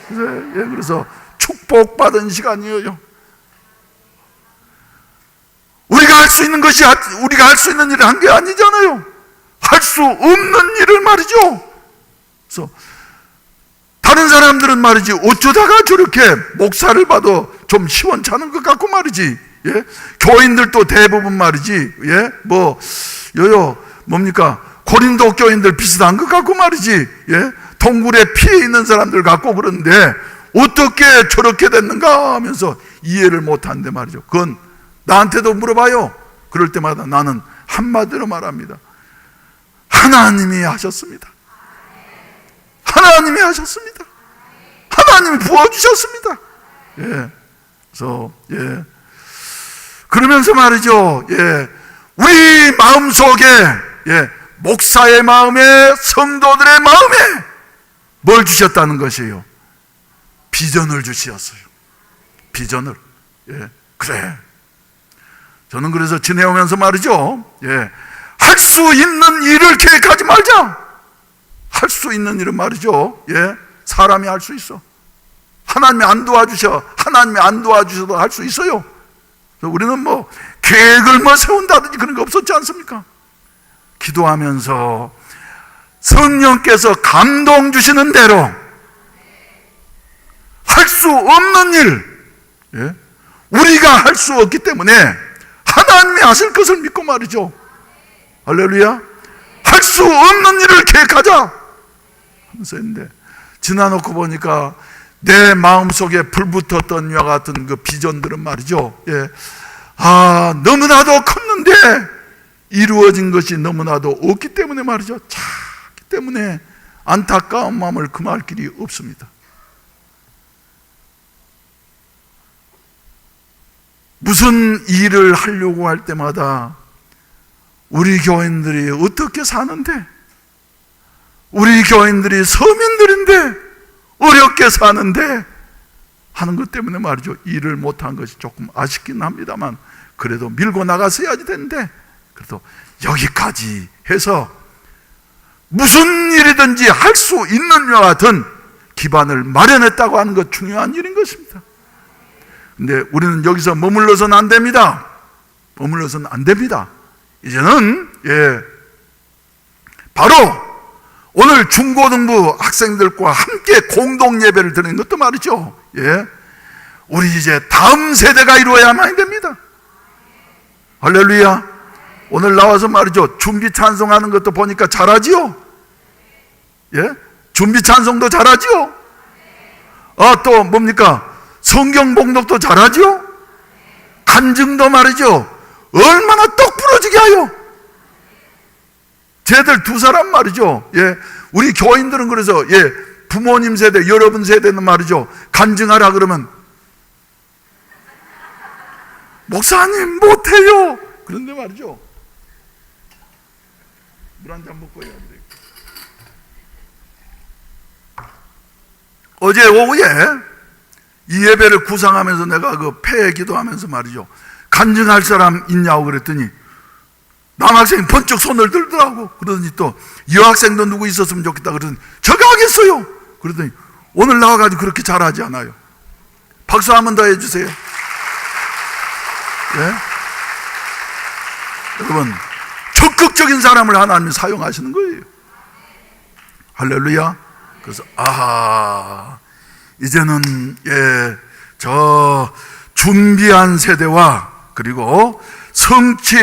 그래서 축복받은 시간이에요. 우리가 할 수 있는 것이, 우리가 할 수 있는 일을 한 게 아니잖아요. 할 수 없는 일을 말이죠. 그래서 다른 사람들은 말이지, 어쩌다가 저렇게 목사를 봐도 좀 시원찮은 것 같고 말이지, 교인들도 대부분 말이지, 뭡니까, 고린도 교인들 비슷한 것 같고 말이지, 동굴에 피해 있는 사람들 같고 그런데 어떻게 저렇게 됐는가 하면서 이해를 못하는데 말이죠. 그건 나한테도 물어봐요. 그럴 때마다 나는 한마디로 말합니다. 하나님이 하셨습니다. 하나님이 하셨습니다. 하나님이 부어주셨습니다. 그래서 그러면서 말이죠, 우리 마음속에, 목사의 마음에, 성도들의 마음에 뭘 주셨다는 것이에요? 비전을 주셨어요. 비전을. 그래. 저는 그래서 지내오면서 말이죠, 할 수 있는 일을 계획하지 말자. 할 수 있는 일은 말이죠, 사람이 할 수 있어. 하나님이 안 도와주셔도 할 수 있어요. 그래서 우리는 뭐 계획을 세운다든지 그런 거 없었지 않습니까? 기도하면서 성령께서 감동 주시는 대로 할 수 없는 일, 우리가 할 수 없기 때문에 하나님이 하실 것을 믿고 말이죠. 할렐루야. 할 수 없는 일을 계획하자 하면서 했는데, 지나놓고 보니까 내 마음속에 불붙었던 이와 같은 그 비전들은 말이죠, 너무나도 컸는데 이루어진 것이 너무나도 없기 때문에 말이죠, 작기 때문에 안타까운 마음을 금할 길이 없습니다. 무슨 일을 하려고 할 때마다 우리 교인들이 어떻게 사는데, 우리 교인들이 서민들인데 어렵게 사는데 하는 것 때문에 말이죠, 일을 못한 것이 조금 아쉽긴 합니다만 그래도 밀고 나갔어야지 되는데, 그래도 여기까지 해서 무슨 일이든지 할 수 있는 것 같은 기반을 마련했다고 하는 것, 중요한 일인 것입니다. 근데 우리는 여기서 머물러서는 안 됩니다. 머물러서는 안 됩니다. 이제는 바로 오늘 중고등부 학생들과 함께 공동 예배를 드리는 것도 말이죠, 우리 이제 다음 세대가 이루어야만 됩니다. 할렐루야. 오늘 나와서 말이죠, 준비 찬송하는 것도 보니까 잘하지요? 준비 찬송도 잘하지요? 또 뭡니까? 성경 봉독도 잘하지요? 간증도 말이죠, 얼마나 똑 부러지게 하여. 쟤들 두 사람 말이죠, 우리 교인들은 그래서 부모님 세대, 여러분 세대는 말이죠, 간증하라 그러면 목사님 못해요. 그런데 말이죠, 물 한 잔 먹고 해야 돼. 어제 오후에 이 예배를 구상하면서 내가 그 폐 기도하면서 말이죠, 간증할 사람 있냐고 그랬더니 남학생이 번쩍 손을 들더라고. 그러더니 또 여학생도 누구 있었으면 좋겠다 그러더니 제가 하겠어요. 그러더니 오늘 나와가지고 그렇게 잘하지 않아요. 박수 한 번 더 해주세요. 여러분, 적극적인 사람을 하나님이 사용하시는 거예요. 할렐루야. 그래서 이제는 저 준비한 세대와 그리고 성취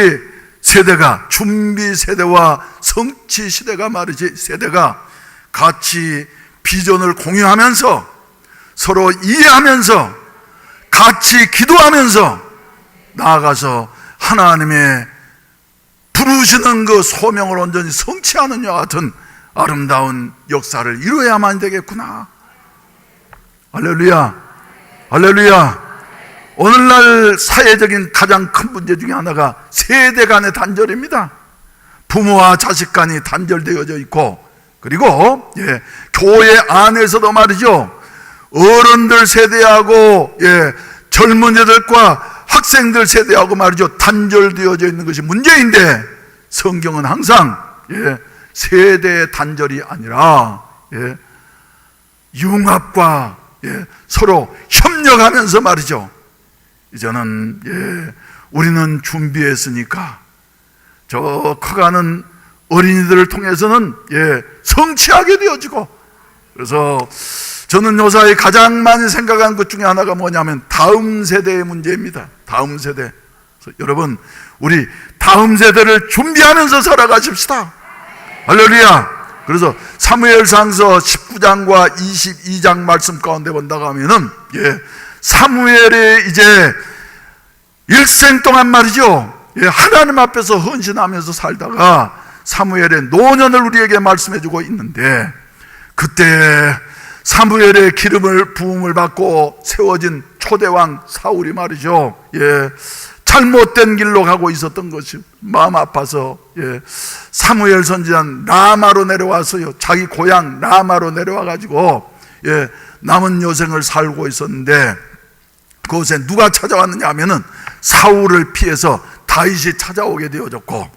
세대가, 준비 세대와 성취 시대가 말이지, 세대가 같이 비전을 공유하면서 서로 이해하면서 같이 기도하면서 나아가서 하나님의 부르시는 그 소명을 온전히 성취하는 것 같은 아름다운 역사를 이루어야만 되겠구나. 할렐루야. 할렐루야. 오늘날 사회적인 가장 큰 문제 중에 하나가 세대 간의 단절입니다. 부모와 자식 간이 단절되어져 있고, 그리고 교회 안에서도 말이죠, 어른들 세대하고 젊은이들과 학생들 세대하고 말이죠, 단절되어져 있는 것이 문제인데, 성경은 항상 세대의 단절이 아니라 융합과 서로 협력하면서 말이죠, 이제는 우리는 준비했으니까 저 커가는 어린이들을 통해서는 성취하게 되어지고, 그래서 저는 요사이 가장 많이 생각한 것 중에 하나가 뭐냐면 다음 세대의 문제입니다. 다음 세대. 그래서 여러분, 우리 다음 세대를 준비하면서 살아가십시다. 할렐루야. 그래서 사무엘상서 19장과 22장 말씀 가운데 본다고 하면은 사무엘의 이제 일생 동안 말이죠, 하나님 앞에서 헌신하면서 살다가 사무엘의 노년을 우리에게 말씀해 주고 있는데, 그때 사무엘의 기름을 부음을 받고 세워진 초대왕 사울이 말이죠, 잘못된 길로 가고 있었던 것이 마음 아파서 사무엘 선지자는 라마로 내려와서요, 자기 고향 라마로 내려와 가지고 남은 여생을 살고 있었는데, 그곳에 누가 찾아왔느냐 하면은 사울을 피해서 다윗이 찾아오게 되어졌고,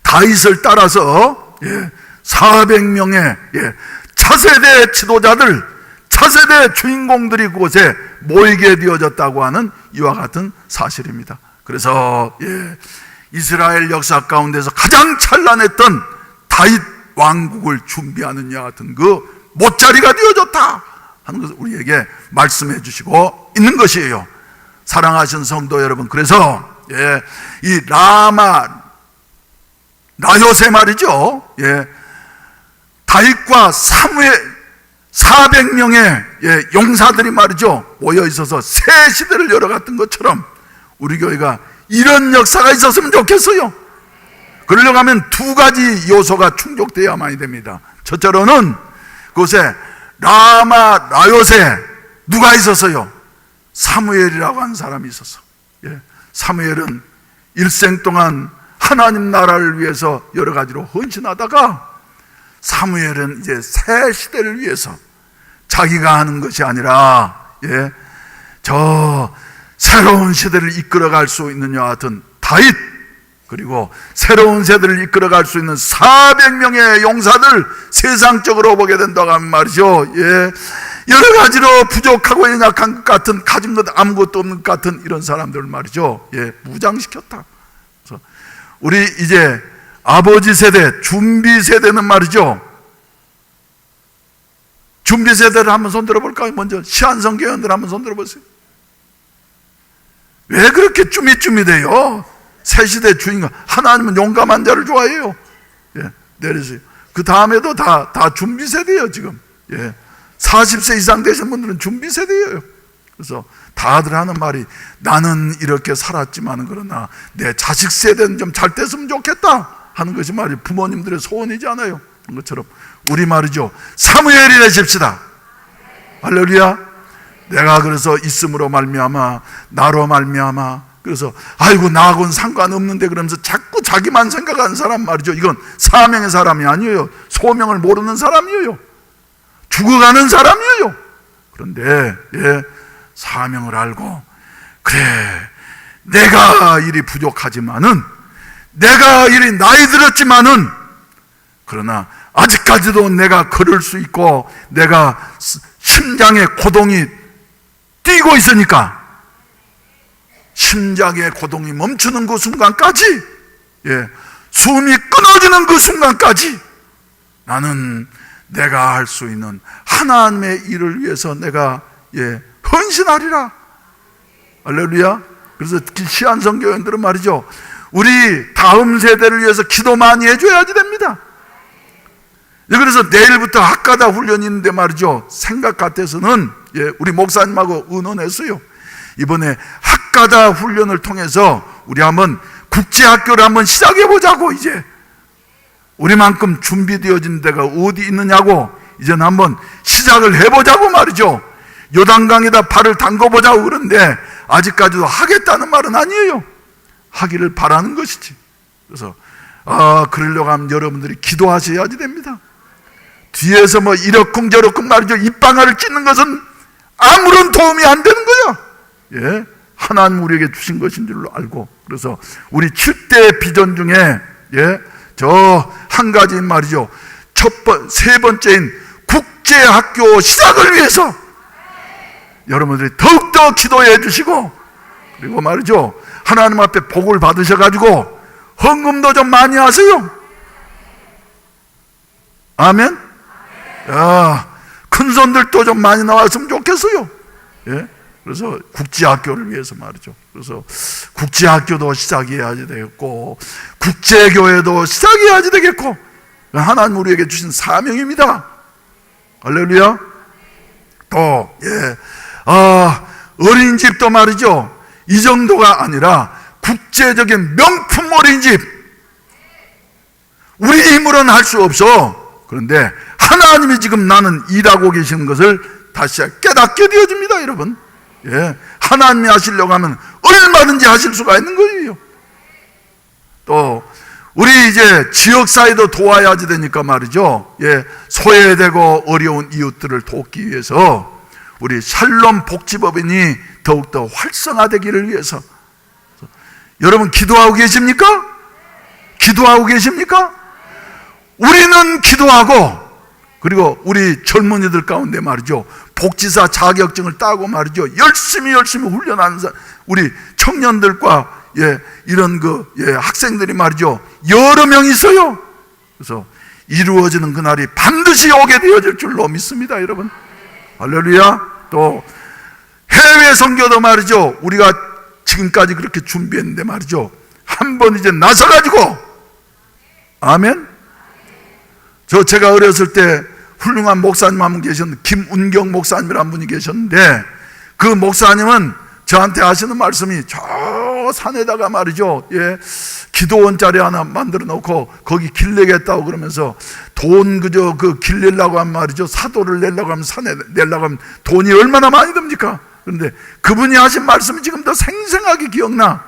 다윗을 따라서 400명의 차세대 지도자들, 차세대 주인공들이 그곳에 모이게 되어졌다고 하는 이와 같은 사실입니다. 그래서 이스라엘 역사 가운데서 가장 찬란했던 다윗 왕국을 준비하는 이와 같은 그 못자리가 되어졌다 하는 것을 우리에게 말씀해 주시고 있는 것이에요. 사랑하신 성도 여러분, 그래서 이 라요세 말이죠, 다윗과 사무엘 400명의 용사들이 말이죠 모여 있어서 새 시대를 열어갔던 것처럼 우리 교회가 이런 역사가 있었으면 좋겠어요. 그러려고 하면 두 가지 요소가 충족되어야만 됩니다. 첫째로는 그곳에 라요세 누가 있었어요? 사무엘이라고 하는 사람이 있었어. 사무엘은 일생 동안 하나님 나라를 위해서 여러 가지로 헌신하다가, 사무엘은 이제 새 시대를 위해서 자기가 하는 것이 아니라 예, 저 새로운 세대를 이끌어갈 수 있는 여와 같은 다윗, 그리고 새로운 세대를 이끌어갈 수 있는 400명의 용사들 세상적으로 보게 된다고 하면 말이죠. 예, 여러 가지로 부족하고 연약한 것 같은, 가진 것 아무것도 없는 것 같은 이런 사람들 말이죠. 예, 무장시켰다. 그래서 우리 이제 아버지 세대, 준비 세대는 말이죠. 준비 세대를 한번 손들어 볼까요? 먼저 시한성 교회원들 한번 손들어 보세요. 왜 그렇게 쭈밋쭈밋해요? 새 시대 주인공, 하나님은 용감한 자를 좋아해요. 예, 내리세요. 그 다음에도 다 준비 세대예요, 지금. 예, 40세 이상 되신 분들은 준비 세대예요. 그래서 다들 하는 말이, 나는 이렇게 살았지만 그러나 내 자식 세대는 좀 잘 됐으면 좋겠다 하는 것이 말이 부모님들의 소원이지 않아요? 그런 것처럼 우리 말이죠, 사무엘이 되십시다. 할렐루야. 내가 그래서 있음으로 말미암아, 나로 말미암아, 그래서 아이고 나하고는 상관없는데 그러면서 자꾸 자기만 생각하는 사람 말이죠, 이건 사명의 사람이 아니에요. 소명을 모르는 사람이에요. 죽어가는 사람이에요. 그런데 예, 사명을 알고, 그래 내가 일이 부족하지만은, 내가 일이 나이 들었지만은, 그러나 아직까지도 내가 걸을 수 있고 내가 심장의 고동이 뛰고 있으니까, 심장의 고동이 멈추는 그 순간까지, 예, 숨이 끊어지는 그 순간까지 나는 내가 할 수 있는 하나님의 일을 위해서 내가 예, 헌신하리라. 할렐루야. 그래서 시한성 교회원들은 말이죠, 우리 다음 세대를 위해서 기도 많이 해줘야지 됩니다. 그래서 내일부터 학가다 훈련이 있는데 말이죠, 생각 같아서는 예, 우리 목사님하고 의논했어요. 이번에 학가다 훈련을 통해서 우리 한번 국제학교를 한번 시작해 보자고. 이제 우리만큼 준비되어진 데가 어디 있느냐고, 이제는 한번 시작을 해보자고 말이죠. 요단강에다 발을 담궈보자고. 그런데 아직까지도 하겠다는 말은 아니에요. 하기를 바라는 것이지. 그래서 그러려고 하면 여러분들이 기도하셔야지 됩니다. 뒤에서 뭐 이러쿵저러쿵 말이죠, 입방아를 찢는 것은 아무런 도움이 안 되는 거야. 예, 하나님 우리에게 주신 것인 줄로 알고. 그래서 우리 7대 비전 중에 예, 저 한 가지 말이죠, 세 번째인 국제학교 시작을 위해서 여러분들이 더욱더 기도해 주시고, 그리고 말이죠, 하나님 앞에 복을 받으셔가지고 헌금도 좀 많이 하세요. 아멘. 야, 큰 손들도 좀 많이 나왔으면 좋겠어요. 예? 그래서 국제학교를 위해서 말이죠. 그래서 국제학교도 시작해야지 되겠고, 국제교회도 시작해야지 되겠고, 하나님 우리에게 주신 사명입니다. 할렐루야. 또 예, 어린이집도 말이죠, 이 정도가 아니라 국제적인 명품 어린이집. 우리 힘으로는 할 수 없어. 그런데 하나님이 지금 나는 일하고 계시는 것을 다시 깨닫게 되어집니다, 여러분. 예, 하나님이 하시려고 하면 얼마든지 하실 수가 있는 거예요. 또 우리 이제 지역사회도 도와야지 되니까 말이죠, 예, 소외되고 어려운 이웃들을 돕기 위해서 우리 샬롬 복지법인이 더욱더 활성화되기를 위해서. 여러분 기도하고 계십니까? 기도하고 계십니까? 우리는 기도하고, 그리고 우리 젊은이들 가운데 말이죠, 복지사 자격증을 따고 말이죠, 열심히 훈련하는 우리 청년들과 예, 이런 예, 학생들이 말이죠, 여러 명 있어요. 그래서 이루어지는 그날이 반드시 오게 되어질 줄로 믿습니다, 여러분. 할렐루야. 또 해외 선교도 말이죠, 우리가 지금까지 그렇게 준비했는데 말이죠, 한번 이제 나서가지고, 아멘. 제가 어렸을 때 훌륭한 목사님 한 분 계셨는데, 김운경 목사님이라는 분이 계셨는데, 그 목사님은 저한테 하시는 말씀이, 저 산에다가 말이죠, 예, 기도원짜리 하나 만들어 놓고 거기 길 내겠다고 그러면서 돈 그저 그 길 내려고 하면 말이죠, 사도를 내려고 하면 산에 내려고 하면 돈이 얼마나 많이 듭니까? 그런데 그분이 하신 말씀이 지금도 생생하게 기억나.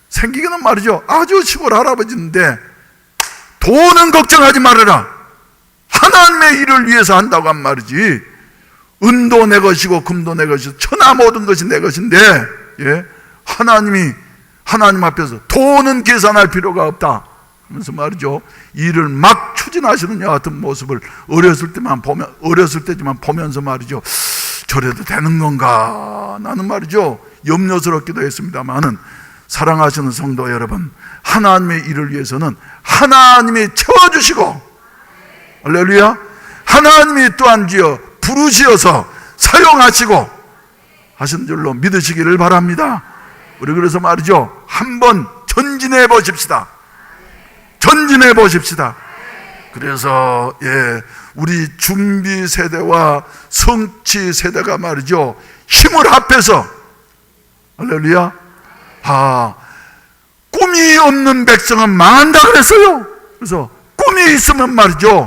생기기는 말이죠, 아주 시골 할아버지인데, 돈은 걱정하지 말아라. 하나님의 일을 위해서 한다고 한 말이지, 은도 내 것이고 금도 내 것이고 천하 모든 것이 내 것인데, 예, 하나님 앞에서 돈은 계산할 필요가 없다 하면서 말이죠, 일을 막 추진하시는 여 같은 모습을 어렸을 때지만 보면서 말이죠, 저래도 되는 건가 나는 말이죠 염려스럽기도 했습니다만은, 사랑하시는 성도 여러분, 하나님의 일을 위해서는 하나님이 채워주시고, 할렐루야, 하나님이 또한 부르시어서 사용하시고 하신 줄로 믿으시기를 바랍니다. 우리 그래서 말이죠, 한번 전진해 보십시다. 전진해 보십시다. 그래서 우리 준비 세대와 성취 세대가 말이죠, 힘을 합해서, 할렐루야, 꿈이 없는 백성은 망한다 그랬어요. 그래서 꿈이 있으면 말이죠,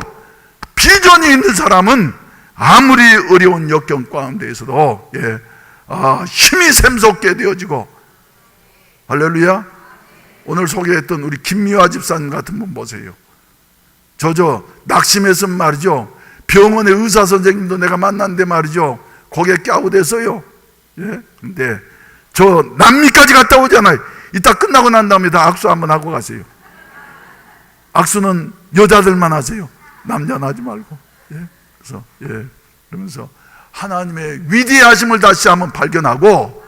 비전이 있는 사람은 아무리 어려운 역경 가운데에서도 힘이 샘솟게 되어지고, 할렐루야. 오늘 소개했던 우리 김미화 집사님 같은 분 보세요. 저 낙심했으면 말이죠, 병원의 의사 선생님도 내가 만났는데 말이죠, 거기에 갸우댔어요. 근데 저 남미까지 갔다 오잖아요. 이따 끝나고 난 다음에 다 악수 한번 하고 가세요. 악수는 여자들만 하세요. 남자는 하지 말고. 그래서 그러면서 하나님의 위대하심을 다시 한번 발견하고,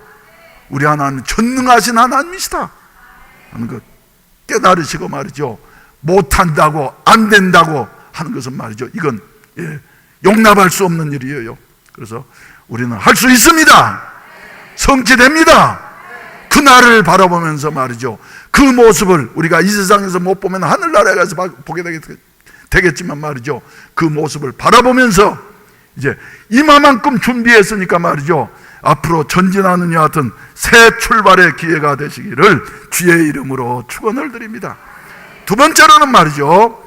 우리 하나님은 전능하신 하나님이시다 하는 것 깨달으시고 말이죠, 못한다고 안 된다고 하는 것은 말이죠, 이건 용납할 수 없는 일이에요. 그래서 우리는 할 수 있습니다. 성취됩니다. 그날을 바라보면서 말이죠, 그 모습을 우리가 이 세상에서 못 보면 하늘나라에 가서 보게 되겠지만 말이죠, 그 모습을 바라보면서 이제 이만큼 준비했으니까 말이죠, 앞으로 전진하는 여 같은 새 출발의 기회가 되시기를 주의 이름으로 축원을 드립니다. 두 번째로는 말이죠,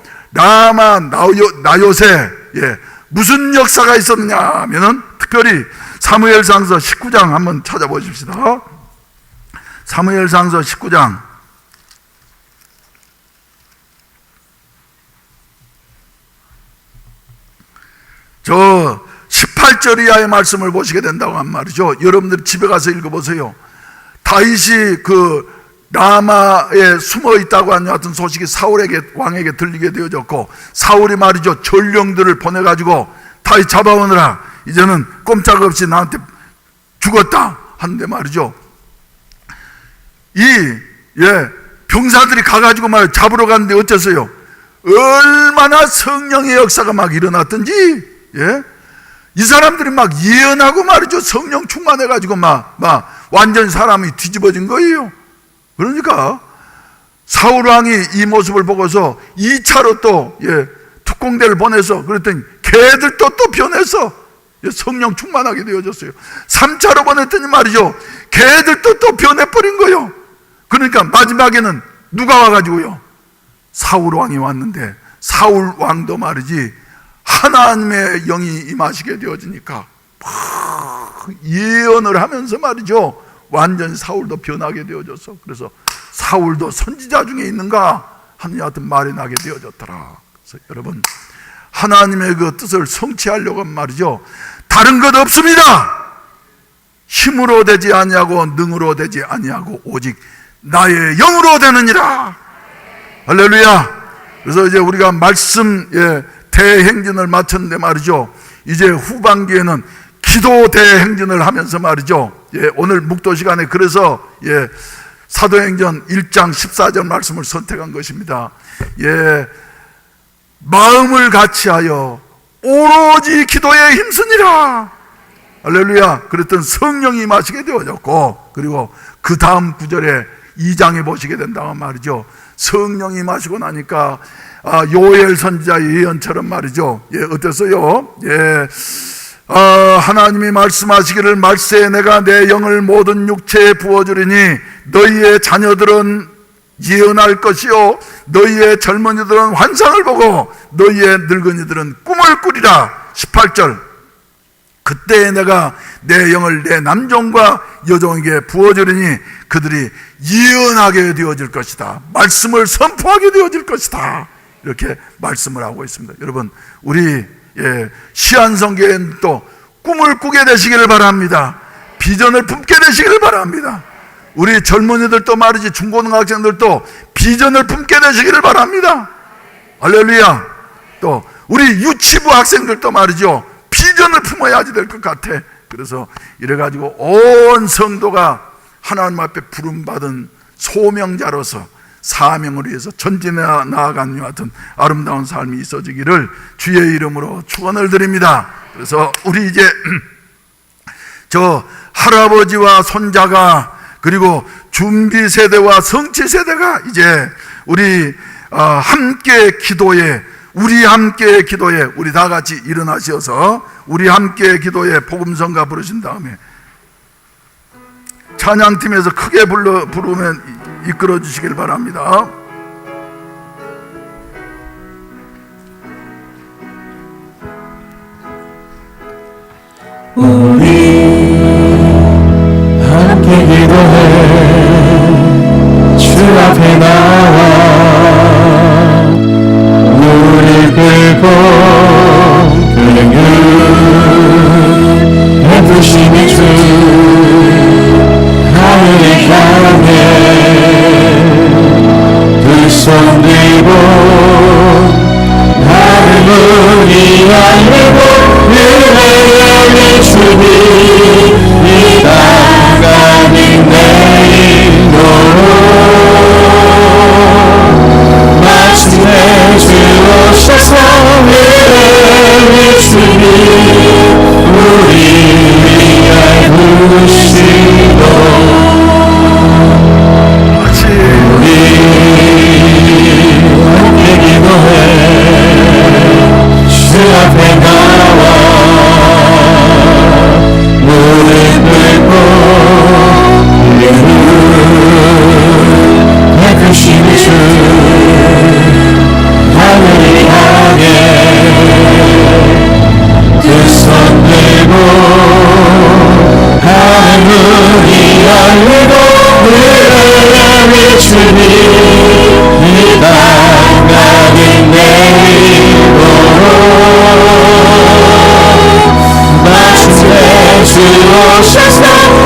나요새 무슨 역사가 있었느냐 하면은, 특별히 사무엘상서 19장 한번 찾아보십시다. 사무엘상서 19장. 저 18절 이하의 말씀을 보시게 된다고 한 말이죠. 여러분들이 집에 가서 읽어보세요. 다윗이 그 라마에 숨어 있다고 하는 같은 소식이 왕에게 들리게 되어졌고, 사울이 말이죠, 전령들을 보내가지고 다윗 잡아오느라 이제는 꼼짝없이 나한테 죽었다 하는데 말이죠, 병사들이 가가지고 말 잡으러 갔는데 어땠어요? 얼마나 성령의 역사가 막 일어났던지, 이 사람들이 막 예언하고 말이죠, 성령 충만해가지고 막 완전 사람이 뒤집어진 거예요. 그러니까 사울 왕이 이 모습을 보고서 2차로 또 특공대를 보내서, 그랬더니 개들도 또 변해서 성령 충만하게 되어졌어요. 3차로 보냈더니 말이죠, 개들도 또 변해버린 거예요. 그러니까 마지막에는 누가 와가지고요, 사울 왕이 왔는데, 사울 왕도 말이지 하나님의 영이 임하시게 되어지니까 예언을 하면서 말이죠, 완전 사울도 변하게 되어졌어. 그래서 사울도 선지자 중에 있는가 하는 여하튼 말이 나게 되어졌더라. 그래서 여러분, 하나님의 그 뜻을 성취하려고 하면 말이죠, 다른 것 없습니다. 힘으로 되지 아니하고 능으로 되지 아니하고 오직 나의 영으로 되느니라. 할렐루야. 그래서 이제 우리가 말씀 대행진을 마쳤는데 말이죠, 이제 후반기에는 기도 대행진을 하면서 말이죠, 오늘 묵도 시간에 그래서 사도행전 1장 14절 말씀을 선택한 것입니다. 마음을 같이하여 오로지 기도에 힘쓰니라. 할렐루야. 그랬던 성령이 임하시게 되어졌고, 그리고 그 다음 구절에 2장에 보시게 된다면 말이죠, 성령이 임하시고 나니까 요엘 선지자의 예언처럼 말이죠, 어땠어요? 하나님이 말씀하시기를 말세에 내가 내 영을 모든 육체에 부어주리니 너희의 자녀들은 예언할 것이요 너희의 젊은이들은 환상을 보고 너희의 늙은이들은 꿈을 꾸리라. 18절, 그때 내가 내 영을 내 남종과 여종에게 부어주리니 그들이 예언하게 되어질 것이다. 말씀을 선포하게 되어질 것이다. 이렇게 말씀을 하고 있습니다. 여러분, 우리 시한성교회는 또 꿈을 꾸게 되시기를 바랍니다. 비전을 품게 되시기를 바랍니다. 우리 젊은이들도 말이지, 중고등학생들도 비전을 품게 되시기를 바랍니다. 할렐루야. 또 우리 유치부 학생들도 말이죠, 비전을 품어야지 될 것 같아. 그래서 이래가지고 온 성도가 하나님 앞에 부름받은 소명자로서 사명을 위해서 전진해 나아가는 것 같은 아름다운 삶이 있어지기를 주의 이름으로 축원을 드립니다. 그래서 우리 이제 저 할아버지와 손자가, 그리고 준비 세대와 성취 세대가 이제 우리 함께 기도에, 우리 함께 기도에, 우리 다 같이 일어나셔서 우리 함께 기도에 복음성가 부르신 다음에 찬양팀에서 크게 부르면 이끌어 주시길 바랍니다. 함께 기도해 주 앞에 나와 무릎 꿇고 그는 베푸심이 주 하늘을 향해 두 손 들고 하늘문이 열리고 은혜의 주님 이 땅가는 내일로 마침내 주오셔서 은혜의 주님 우리 위하여 부르시고 우리 함께 기도해 주 앞에 나와 무릎 꿇고 베푸심이 주 하늘을 향해 두 손 들고 하늘문이 열리고 은혜의 주님 이 땅 가는 내일로 마침내 주오셔서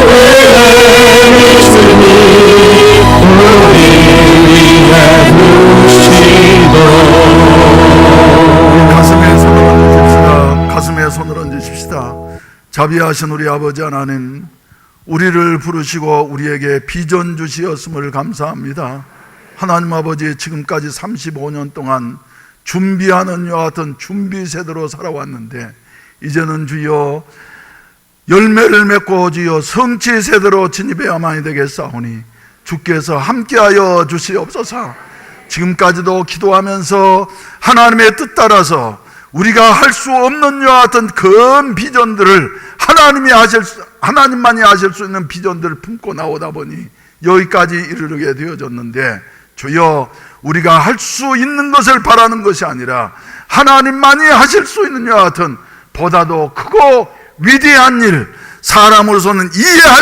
은혜의 주님 우리 위해 부르시고. 가슴에 손을 얹으십시다. 가슴에 손을 얹으십시다. 자비하신 우리 아버지 하나님, 우리를 부르시고 우리에게 비전 주시었음을 감사합니다. 하나님 아버지, 지금까지 35년 동안 준비하는 이와 같은 준비 세대로 살아왔는데 이제는 주여 열매를 맺고 주여 성취 세대로 진입해야만이 되겠사오니 주께서 함께하여 주시옵소서. 지금까지도 기도하면서 하나님의 뜻 따라서 우리가 할 수 없는 이와 같은 큰 비전들을 하나님만이 하실 수 있는 비전들을 품고 나오다 보니 여기까지 이르게 되어졌는데, 주여 우리가 할 수 있는 것을 바라는 것이 아니라 하나님만이 하실 수 있는 이와 같은 보다도 크고 위대한 일, 사람으로서는 이해할